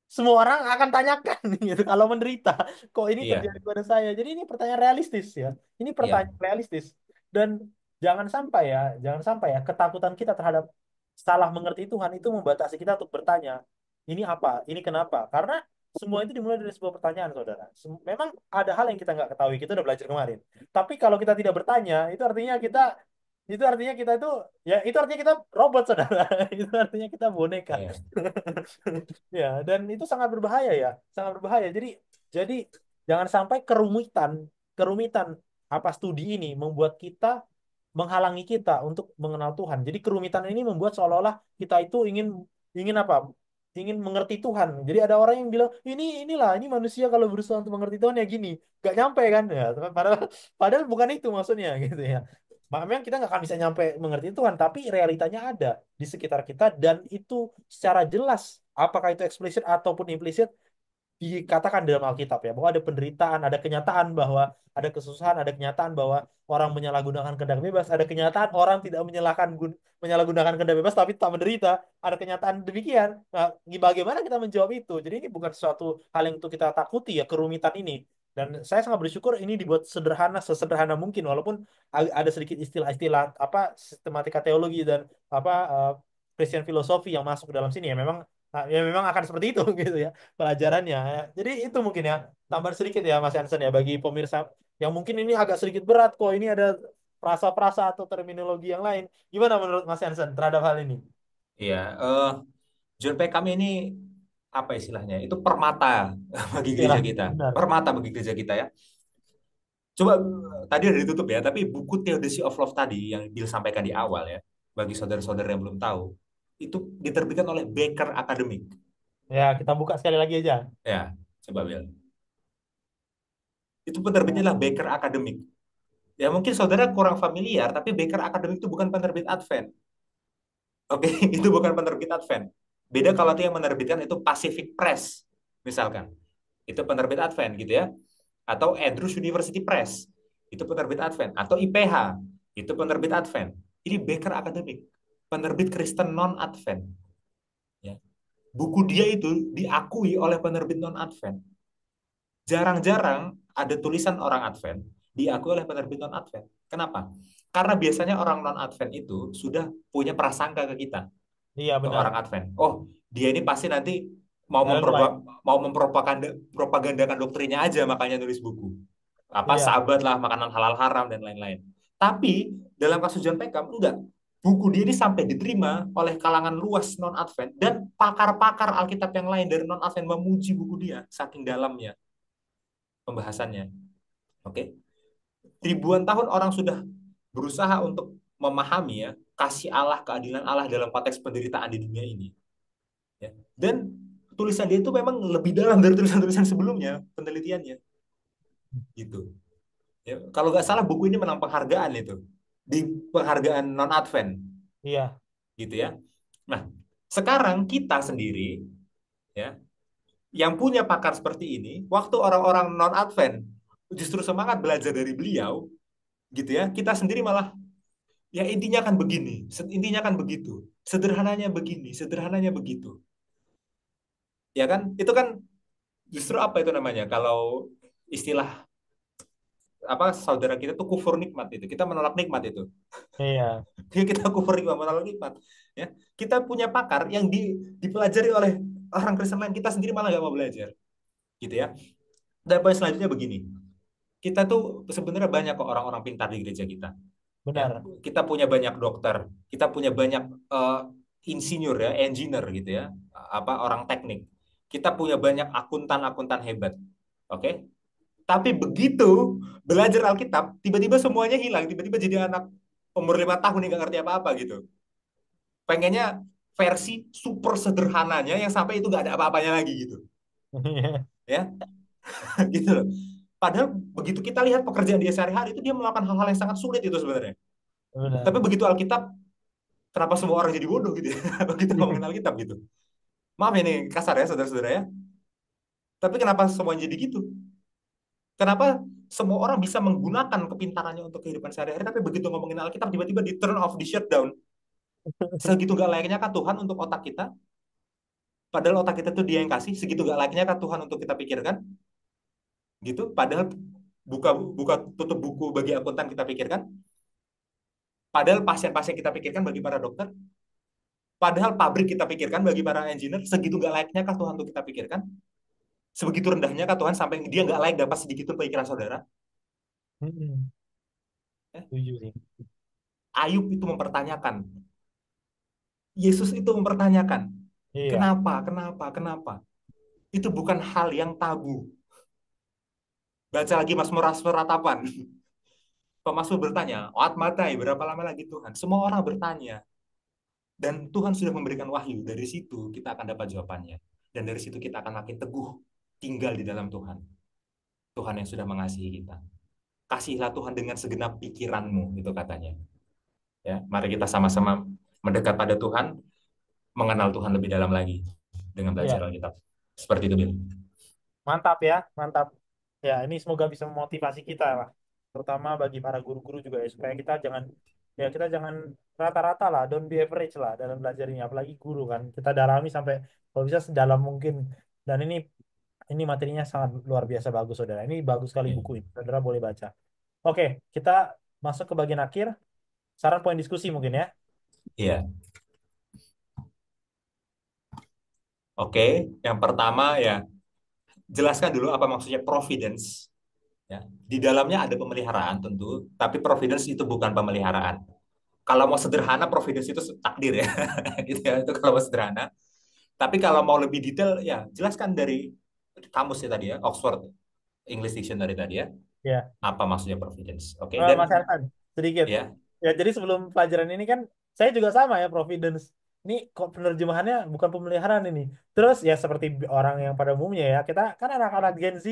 semua orang akan tanyakan gitu kalau menderita kok ini iya, terjadi pada saya, jadi ini pertanyaan realistis ya, ini iya, pertanyaan realistis. Dan jangan sampai ya ketakutan kita terhadap salah mengerti Tuhan itu membatasi kita untuk bertanya ini apa, ini kenapa, karena semua itu dimulai dari sebuah pertanyaan saudara. Memang ada hal yang kita nggak ketahui, kita udah belajar kemarin, tapi kalau kita tidak bertanya itu artinya kita itu artinya kita robot saudara. Itu artinya kita boneka. iya, Ya, dan itu sangat berbahaya ya, sangat berbahaya. Jadi jangan sampai kerumitan, kerumitan apa studi ini membuat kita menghalangi kita untuk mengenal Tuhan. Jadi kerumitan ini membuat seolah-olah kita itu ingin ingin apa? Ingin mengerti Tuhan. Jadi ada orang yang bilang ini manusia kalau berusaha untuk mengerti Tuhan ya gini, gak nyampe kan ya. Padahal padahal bukan itu maksudnya gitu ya. Memang kita nggak akan bisa nyampe mengerti Tuhan, tapi realitanya ada di sekitar kita dan itu secara jelas, apakah itu eksplisit ataupun implisit, dikatakan dalam Alkitab ya bahwa ada penderitaan, ada kenyataan bahwa ada kesusahan, ada kenyataan bahwa orang menyalahgunakan kehendak bebas, ada kenyataan orang tidak menyalahgunakan kehendak bebas tapi tak menderita, ada kenyataan demikian. Nah, bagaimana kita menjawab itu? Jadi ini bukan suatu hal yang untuk kita takuti ya, kerumitan ini. Dan saya sangat bersyukur ini dibuat sederhana, sesederhana mungkin, walaupun ada sedikit istilah-istilah apa sistematika teologi dan apa Christian filosofi yang masuk ke dalam sini ya, memang ya memang akan seperti itu gitu ya pelajarannya. Jadi itu mungkin ya, tambah sedikit ya Mas Hansen ya bagi pemirsa yang mungkin ini agak sedikit berat kok, ini ada frasa-frasa atau terminologi yang lain. Gimana menurut Mas Hansen terhadap hal ini? iya. John P. kami ini apa istilahnya? Itu permata bagi Ya, gereja kita. benar. Permata bagi gereja kita ya. Coba tadi udah ditutup ya, tapi buku Theodicy of Love tadi yang Bill sampaikan di awal ya, bagi saudara-saudara yang belum tahu, itu diterbitkan oleh Baker Academic. Ya, kita buka sekali lagi aja. Ya, coba Bill. Itu penerbitnya adalah Baker Academic. Ya mungkin saudara kurang familiar, tapi Baker Academic itu bukan penerbit Advent. Oke, itu bukan penerbit Advent. Beda kalau yang menerbitkan itu Pacific Press, misalkan. Itu penerbit Advent gitu ya. Atau Andrews University Press, itu penerbit Advent. Atau IPH, itu penerbit Advent. Ini Baker Academic, penerbit Kristen non-Advent. Ya. Buku dia itu diakui oleh penerbit non-Advent. Jarang-jarang ada tulisan orang Advent diakui oleh penerbit non-Advent. Kenapa? Karena biasanya orang non-Advent itu sudah punya prasangka ke kita, Iya, ke benar. orang Advent. Oh, dia ini pasti nanti mau Lalu lain. mau mempropagandakan doktrinnya aja makanya nulis buku. Apa Iya, sahabat lah, makanan halal haram dan lain-lain. Tapi dalam kasus John Peckham enggak. Buku dia ini sampai diterima oleh kalangan luas non-Advent dan pakar-pakar Alkitab yang lain dari non-Advent memuji buku dia saking dalamnya pembahasannya. Oke. Ribuan tahun orang sudah berusaha untuk memahami ya kasih Allah, keadilan Allah dalam konteks penderitaan di dunia ini. Ya. Dan tulisan dia itu memang lebih dalam dari tulisan-tulisan sebelumnya penelitiannya gitu. Ya, kalau nggak salah buku ini menang penghargaan itu di penghargaan non Advent iya, gitu ya. Nah, sekarang kita sendiri ya yang punya pakar seperti ini, waktu orang-orang non Advent justru semangat belajar dari beliau gitu ya, kita sendiri malah ya intinya kan begini, intinya kan begitu, sederhananya begini, sederhananya begitu. Ya kan? Itu kan justru apa itu namanya? Kalau istilah apa saudara kita tuh kufur nikmat itu. Kita menolak nikmat itu. iya. Kita kufur nikmat, menolak nikmat. Ya, kita punya pakar yang dipelajari oleh orang Kristen lain, kita sendiri malah nggak mau belajar, gitu ya. Dan poin selanjutnya begini, kita tuh sebenarnya banyak kok orang-orang pintar di gereja kita. Ya, Benar. kita punya banyak dokter, kita punya banyak insinyur ya, engineer gitu ya, apa orang teknik. Kita punya banyak akuntan-akuntan hebat. Oke? Tapi begitu belajar Alkitab, tiba-tiba semuanya hilang, tiba-tiba jadi anak umur 5 tahun yang nggak ngerti apa-apa gitu. Pengennya versi super sederhananya yang sampai itu nggak ada apa-apanya lagi gitu. Ya, gitu loh. Padahal begitu kita lihat pekerjaan dia sehari-hari itu dia melakukan hal-hal yang sangat sulit itu sebenarnya. Tapi Benar. begitu Alkitab, kenapa semua orang jadi bodoh gitu ya? Begitu ngomongin Alkitab gitu. Maaf ini kasar ya saudara-saudara ya. Tapi kenapa semuanya jadi gitu? Kenapa semua orang bisa menggunakan kepintarannya untuk kehidupan sehari-hari, tapi begitu ngomongin Alkitab tiba-tiba di turn off, di shutdown. Segitu gak layaknya kah Tuhan untuk otak kita? Padahal otak kita tuh dia yang kasih. Segitu gak layaknya kah Tuhan untuk kita pikirkan? Gitu. Padahal buka buka tutup buku bagi akuntan kita pikirkan. Padahal pasien-pasien kita pikirkan bagi para dokter. Padahal pabrik kita pikirkan bagi para engineer. Segitu gak layaknya kah Tuhan untuk kita pikirkan? Sebegitu rendahnya kah Tuhan sampai dia gak layak dapat sedikit pun pikiran saudara? Mm-mm. Ya. Setuju sih. Ayub itu mempertanyakan. Yesus itu mempertanyakan. Iya. Kenapa? Kenapa? Kenapa? Itu bukan hal yang tabu. Baca lagi Mazmur ratapan. Pemasmur bertanya, Wat matai, berapa lama lagi Tuhan? Semua orang bertanya. Dan Tuhan sudah memberikan wahyu. Dari situ kita akan dapat jawabannya. Dan dari situ kita akan makin teguh tinggal di dalam Tuhan. Tuhan yang sudah mengasihi kita. Kasihilah Tuhan dengan segenap pikiranmu, itu katanya. Ya, mari kita sama-sama mendekat pada Tuhan, mengenal Tuhan lebih dalam lagi dengan belajar Iya. Alkitab. Seperti itu, Bill. Mantap ya, mantap. Ya, ini semoga bisa memotivasi kita lah, terutama bagi para guru-guru juga ya, supaya kita jangan rata-rata lah, don't be average lah dalam belajar ini, apalagi guru kan. Kita dalami sampai kalau bisa sedalam mungkin. Dan ini materinya sangat luar biasa bagus, saudara. Ini bagus sekali Ya. buku ini, saudara boleh baca. Oke, kita masuk ke bagian akhir. Saran poin diskusi mungkin ya. Iya. Oke, yang pertama ya, jelaskan dulu apa maksudnya providence. Ya. Di dalamnya ada pemeliharaan tentu, tapi providence itu bukan pemeliharaan. Kalau mau sederhana, providence itu takdir ya. Gitu ya, itu kalau mau sederhana. Tapi kalau mau lebih detail, ya jelaskan dari kamusnya tadi ya, Oxford English Dictionary tadi ya, Ya. apa maksudnya providence. Oke, dan Mas Ersan, sedikit. ya, Ya, jadi sebelum pelajaran ini kan saya juga sama ya, Providence. Ini kok penerjemahannya bukan pemeliharaan ini. Terus ya seperti orang yang pada umumnya ya, kita kan anak-anak Gen Z,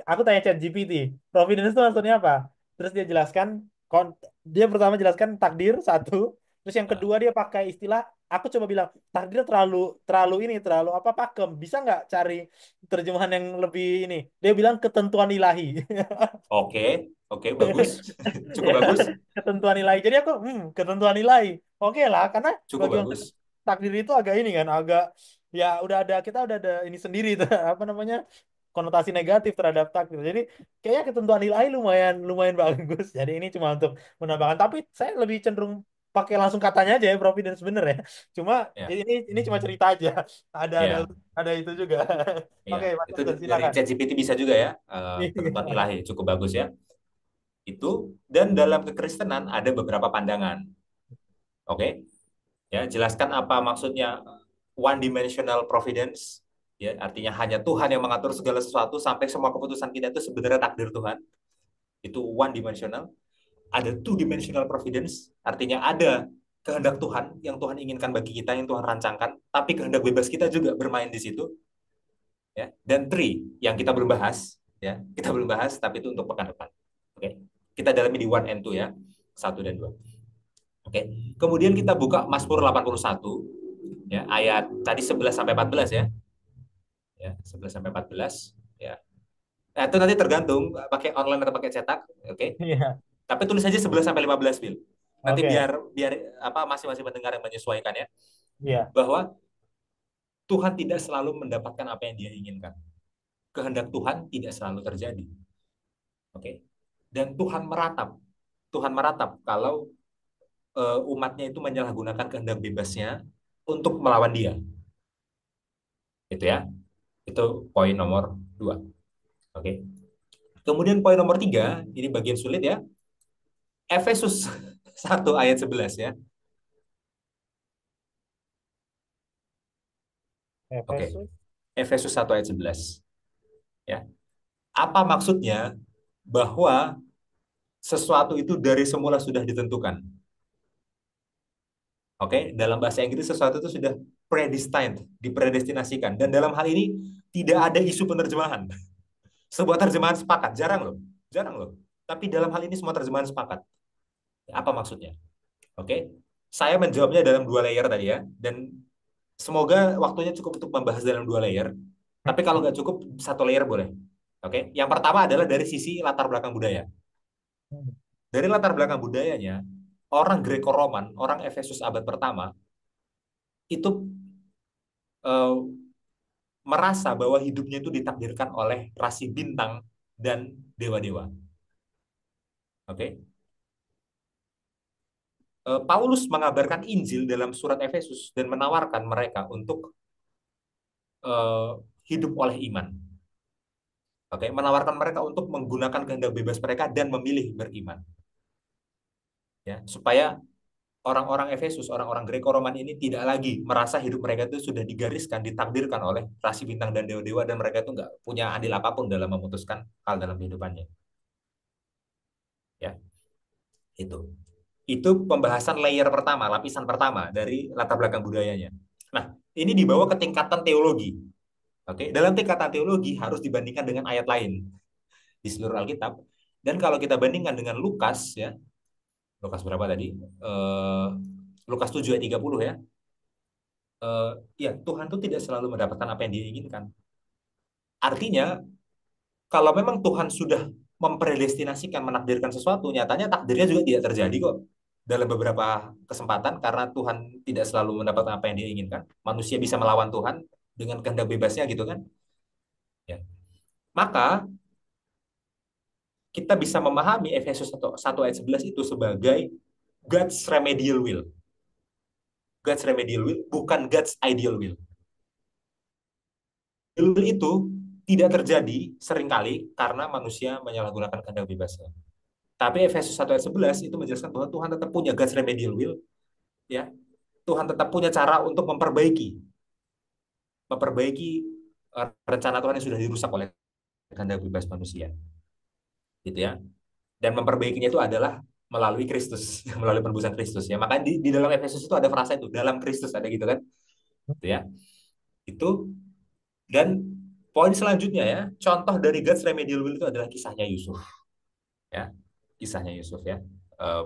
aku tanya ChatGPT, Providence itu maksudnya apa? Terus dia jelaskan, dia pertama jelaskan takdir satu, terus yang ah, kedua dia pakai istilah, aku coba bilang takdir terlalu terlalu ini terlalu apa pakem, bisa nggak cari terjemahan yang lebih ini? Dia bilang ketentuan ilahi. oke, oke, bagus, cukup Ya, bagus, ketentuan nilai. Jadi aku, ketentuan nilai. Oke lah, karena cukup bagi orang bagus. takdir itu agak ini kan, agak ya kita udah ada ini sendiri tuh, apa namanya, konotasi negatif terhadap takdir. Jadi kayaknya ketentuan nilai lumayan lumayan bagus. Jadi ini cuma untuk menambahkan. Tapi saya lebih cenderung pakai langsung katanya aja ya, Providence bener ya. Cuma Ya, ini cuma cerita aja. Ada ada ya, ada itu juga. ya. Oke, Mas Itu Hasan, dari silakan. ChatGPT bisa juga ya, ketentuan ilahi cukup bagus ya. Itu dan dalam kekristenan ada beberapa pandangan. Oke, ya jelaskan apa maksudnya one dimensional providence. Ya, artinya hanya Tuhan yang mengatur segala sesuatu sampai semua keputusan kita itu sebenarnya takdir Tuhan. Itu one dimensional. Ada two dimensional providence, artinya ada kehendak Tuhan yang Tuhan inginkan bagi kita, yang Tuhan rancangkan, tapi kehendak bebas kita juga bermain di situ. Ya, dan three yang kita belum bahas, ya kita belum bahas, tapi itu untuk pekan depan. Oke, kita dalami di one and two ya, satu dan dua. Oke, kemudian kita buka Mazmur 81 ya, ayat tadi 11 sampai 14 ya. Ya, 11 sampai 14 ya. Nah, itu nanti tergantung pakai online atau pakai cetak, oke. Iya. Tapi tulis aja 11 sampai 15 Bil. Nanti Oke. biar biar apa masing-masing pendengar yang menyesuaikan ya, Iya. bahwa Tuhan tidak selalu mendapatkan apa yang Dia inginkan. Kehendak Tuhan tidak selalu terjadi. Oke. Dan Tuhan meratap kalau umatnya itu menyalahgunakan kehendak bebasnya untuk melawan Dia. Itu ya. Itu poin nomor 2. Oke. Kemudian poin nomor 3, ini bagian sulit ya. Efesus 1 ayat 11 ya. Oke. Efesus. Efesus 1 ayat 11 ya. Apa maksudnya bahwa sesuatu itu dari semula sudah ditentukan? Oke, dalam bahasa Inggris sesuatu itu sudah predestined, dipredestinasikan. Dan dalam hal ini tidak ada isu penerjemahan. Sebuah terjemahan sepakat, jarang loh. Tapi dalam hal ini semua terjemahan sepakat. Apa maksudnya? Oke, saya menjawabnya dalam dua layer tadi ya, dan semoga waktunya cukup untuk membahas dalam dua layer. Tapi kalau nggak cukup, satu layer boleh. Oke, yang pertama adalah dari sisi latar belakang budaya. Dari latar belakang budayanya, orang Greco-Roman, orang Efesus abad pertama, itu eh, merasa bahwa hidupnya itu ditakdirkan oleh rasi bintang dan dewa-dewa. Oke, Paulus mengabarkan Injil dalam surat Efesus dan menawarkan mereka untuk eh, hidup oleh iman. Oke, menawarkan mereka untuk menggunakan kehendak bebas mereka dan memilih beriman. Ya, supaya orang-orang Efesus, orang-orang Greco-Roman ini tidak lagi merasa hidup mereka itu sudah digariskan, ditakdirkan oleh rasi bintang dan dewa-dewa dan mereka itu nggak punya andil apapun dalam memutuskan hal dalam kehidupannya. Ya, itu. Itu pembahasan layer pertama, lapisan pertama dari latar belakang budayanya. Nah, ini dibawa ke tingkatan teologi. Oke, dalam tingkatan teologi harus dibandingkan dengan ayat lain di seluruh Alkitab. Dan kalau kita bandingkan dengan Lukas ya, Lukas berapa tadi? Lukas 7 ayat 30 ya. Ya, Tuhan itu tidak selalu mendapatkan apa yang dia inginkan. Artinya, kalau memang Tuhan sudah mempredestinasikan menakdirkan sesuatu, nyatanya takdirnya juga tidak terjadi kok dalam beberapa kesempatan karena Tuhan tidak selalu mendapatkan apa yang dia inginkan. Manusia bisa melawan Tuhan dengan kehendak bebasnya gitu kan. Ya. Maka kita bisa memahami Efesus 1 ayat 11 itu sebagai God's remedial will. God's remedial will bukan God's ideal will. Will itu tidak terjadi seringkali karena manusia menyalahgunakan kehendak bebasnya. Tapi Efesus 1 ayat 11 itu menjelaskan bahwa Tuhan tetap punya God's remedial will, ya. Tuhan tetap punya cara untuk memperbaiki rencana Tuhan yang sudah dirusak oleh kehendak bebas manusia, gitu ya. Dan memperbaikinya itu adalah melalui Kristus, melalui penebusan Kristus ya. Maka di dalam Efesus itu ada frasa itu, dalam Kristus ada gitu kan. Gitu ya. Itu dan poin selanjutnya ya, contoh dari God's remedial will itu adalah kisahnya Yusuf ya. Kisahnya Yusuf ya. Eh,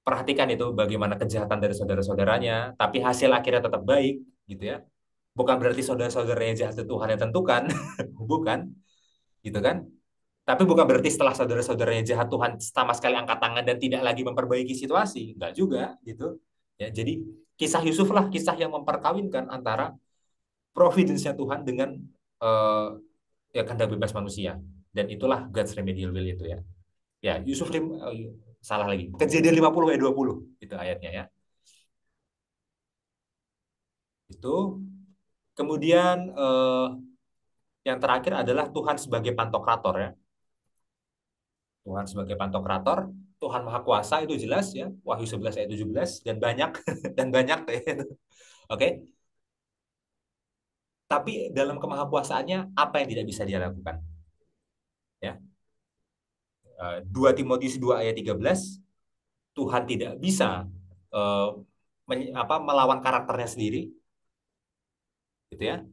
Perhatikan itu bagaimana kejahatan dari saudara-saudaranya, tapi hasil akhirnya tetap baik gitu ya. Bukan berarti saudara-saudaranya jahat itu Tuhan yang tentukan, bukan, gitu kan? Tapi bukan berarti setelah saudara-saudaranya jahat Tuhan sama sekali angkat tangan dan tidak lagi memperbaiki situasi, enggak juga gitu. Ya, jadi kisah Yusuf lah kisah yang memperkawinkan antara providence-nya Tuhan dengan eh, ya kehendak bebas manusia. Dan itulah God's remedial will itu ya. Ya, salah lagi. Kejadian 50 ayat 20 itu ayatnya ya. Itu kemudian yang terakhir adalah Tuhan sebagai pantokrator ya. Tuhan sebagai pantokrator, Tuhan Maha Kuasa itu jelas ya, Wahyu 11 ayat 17 dan banyak dan banyak ya. Oke. Tapi dalam kemahakuasaannya apa yang tidak bisa dia lakukan? Ya. 2 Timotius 2 ayat 13, Tuhan tidak bisa eh, melawan karakternya sendiri gitu ya.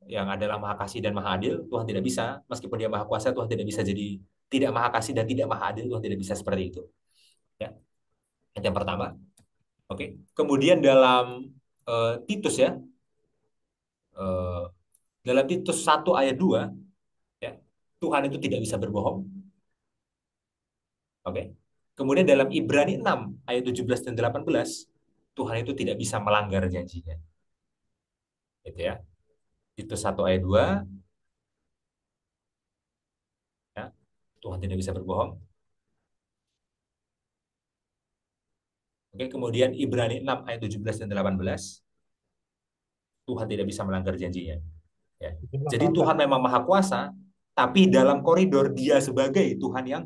Yang adalah Maha Kasih dan Maha Adil, Tuhan tidak bisa meskipun dia Maha Kuasa, Tuhan tidak bisa jadi tidak Maha Kasih dan tidak Maha Adil, Tuhan tidak bisa seperti itu. Ya. Itu yang pertama. Oke. Kemudian dalam Titus ya, eh, dalam Titus 1 ayat 2 ya, Tuhan itu tidak bisa berbohong. Oke. Kemudian dalam Ibrani 6 ayat 17 dan 18, Tuhan itu tidak bisa melanggar janjinya. Gitu ya. Titus 1 ayat 2 ya, Tuhan tidak bisa berbohong. Oke, kemudian Ibrani 6 ayat 17 dan 18, Tuhan tidak bisa melanggar janjinya. Ya. Jadi 18. Tuhan memang maha kuasa, tapi dalam koridor dia sebagai Tuhan yang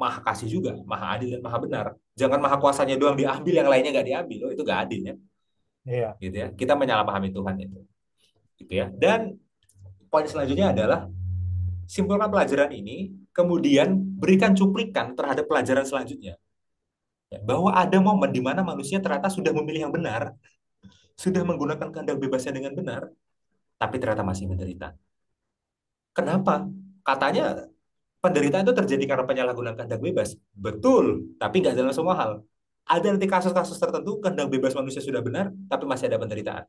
maha kasih juga, maha adil dan maha benar. Jangan maha kuasanya doang diambil, yang lainnya nggak diambil. Oh, itu nggak adil ya. Iya. Gitu ya. Kita menyalahpahami Tuhan itu. Gitu ya. Dan poin selanjutnya adalah simpulkan pelajaran ini, kemudian berikan cuplikan terhadap pelajaran selanjutnya. Ya, bahwa ada momen di mana manusia ternyata sudah memilih yang benar, sudah menggunakan kehendak bebasnya dengan benar, tapi ternyata masih menderita. Kenapa? Katanya penderitaan itu terjadi karena penyalahgunaan kehendak bebas. Betul, tapi nggak dalam semua hal. Ada nanti kasus-kasus tertentu kehendak bebas manusia sudah benar, tapi masih ada penderitaan.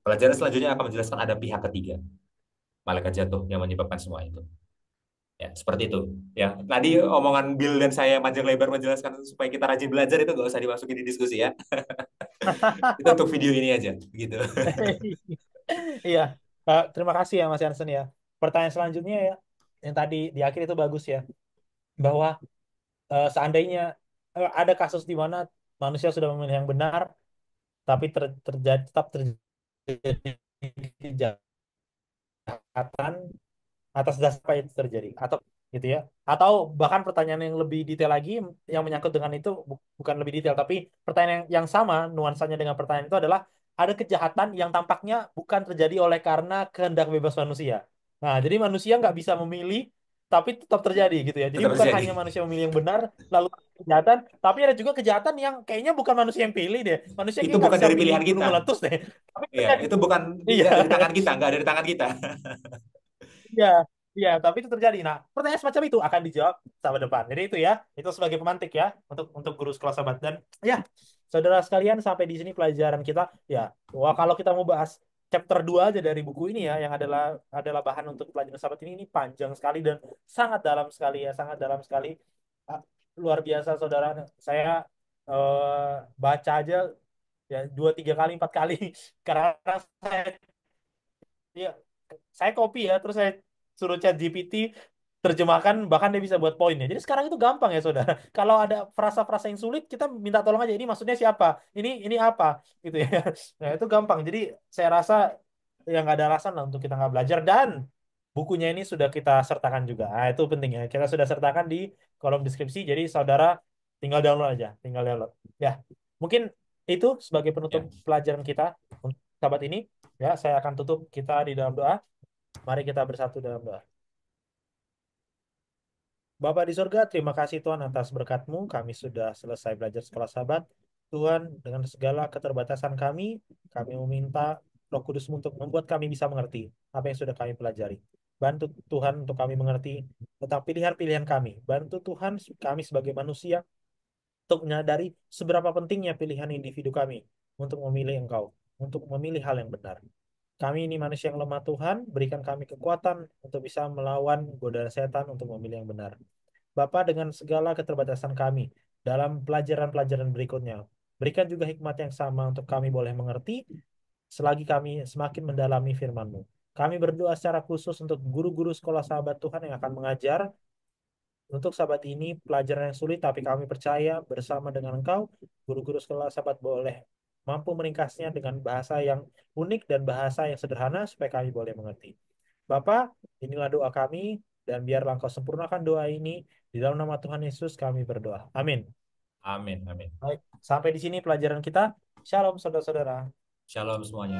Pelajaran selanjutnya akan menjelaskan ada pihak ketiga, malaikat jatuh yang menyebabkan semua itu. Ya, seperti itu. Ya, tadi omongan Bill dan saya panjang lebar menjelaskan supaya kita rajin belajar itu nggak usah dimasukin di diskusi ya. Itu untuk video ini aja, gitu. Iya. Terima kasih ya Mas Jansen ya. Pertanyaan selanjutnya ya, yang tadi di akhir itu bagus ya, bahwa seandainya ada kasus di mana manusia sudah memilih yang benar, tapi terjadi tetap terjadi kejahatan atas dasar apa itu terjadi, atau gitu ya, atau bahkan pertanyaan yang lebih detail lagi yang menyangkut dengan itu, bukan lebih detail tapi pertanyaan yang sama nuansanya dengan pertanyaan itu adalah ada kejahatan yang tampaknya bukan terjadi oleh karena kehendak bebas manusia. Nah, jadi manusia nggak bisa memilih tapi tetap terjadi gitu ya, jadi Tetap bukan terjadi. hanya manusia memilih yang benar lalu kejahatan, tapi ada juga kejahatan yang kayaknya bukan manusia yang pilih deh, manusia Itu kayak nggak bukan bisa dari pilih pilihan gunung kita. meletus deh, tapi Iya, terjadi. itu bukan Iya. tidak dari tangan kita, nggak dari tangan kita. Iya, iya, tapi itu terjadi. Nah, pertanyaan semacam itu akan dijawab sahabat depan. Jadi itu ya, itu sebagai pemantik ya untuk guru sekolah sahabat, dan ya, saudara sekalian, sampai di sini pelajaran kita. Ya, wah, kalau kita mau bahas chapter 2 aja dari buku ini ya, yang adalah bahan untuk pelajaran sahabat ini panjang sekali dan sangat dalam sekali ya, sangat dalam sekali. Ah, luar biasa saudara. Saya baca aja ya 2 3 kali 4 kali karena saya, ya, saya copy ya, terus saya suruh chat GPT terjemahkan, bahkan dia bisa buat poinnya. Jadi sekarang itu gampang ya, saudara. Kalau ada frasa-frasa yang sulit, kita minta tolong aja. Ini maksudnya siapa? Ini apa? Gitu ya. Nah, itu gampang. Jadi saya rasa ya nggak ada alasan lah untuk kita nggak belajar, dan bukunya ini sudah kita sertakan juga. Nah, itu penting ya. Kita sudah sertakan di kolom deskripsi. Jadi saudara tinggal download aja, tinggal download. Ya, mungkin itu sebagai penutup Ya, pelajaran kita untuk sahabat ini. Ya, saya akan tutup kita di dalam doa. Mari kita bersatu dalam doa. Bapa di surga, terima kasih Tuhan atas berkat-Mu. Kami sudah selesai belajar sekolah Sabat. Tuhan, dengan segala keterbatasan kami meminta Roh Kudus-Mu untuk membuat kami bisa mengerti apa yang sudah kami pelajari. Bantu Tuhan untuk kami mengerti tentang pilihan-pilihan kami. Bantu Tuhan kami sebagai manusia untuk menyadari seberapa pentingnya pilihan individu kami untuk memilih Engkau, untuk memilih hal yang benar. Kami ini manusia yang lemah Tuhan, berikan kami kekuatan untuk bisa melawan godaan setan untuk memilih yang benar. Bapa, dengan segala keterbatasan kami dalam pelajaran-pelajaran berikutnya, berikan juga hikmat yang sama untuk kami boleh mengerti selagi kami semakin mendalami firman-Mu. Kami berdoa secara khusus untuk guru-guru sekolah sahabat Tuhan yang akan mengajar untuk sahabat ini pelajaran yang sulit, tapi kami percaya bersama dengan Engkau, guru-guru sekolah sahabat boleh mampu meringkasnya dengan bahasa yang unik dan bahasa yang sederhana supaya kami boleh mengerti. Bapak, inilah doa kami, dan biarlah Engkau sempurnakan doa ini. Di dalam nama Tuhan Yesus kami berdoa. Amin. amin, amin. Baik, sampai di sini pelajaran kita. Shalom, saudara-saudara. Shalom semuanya.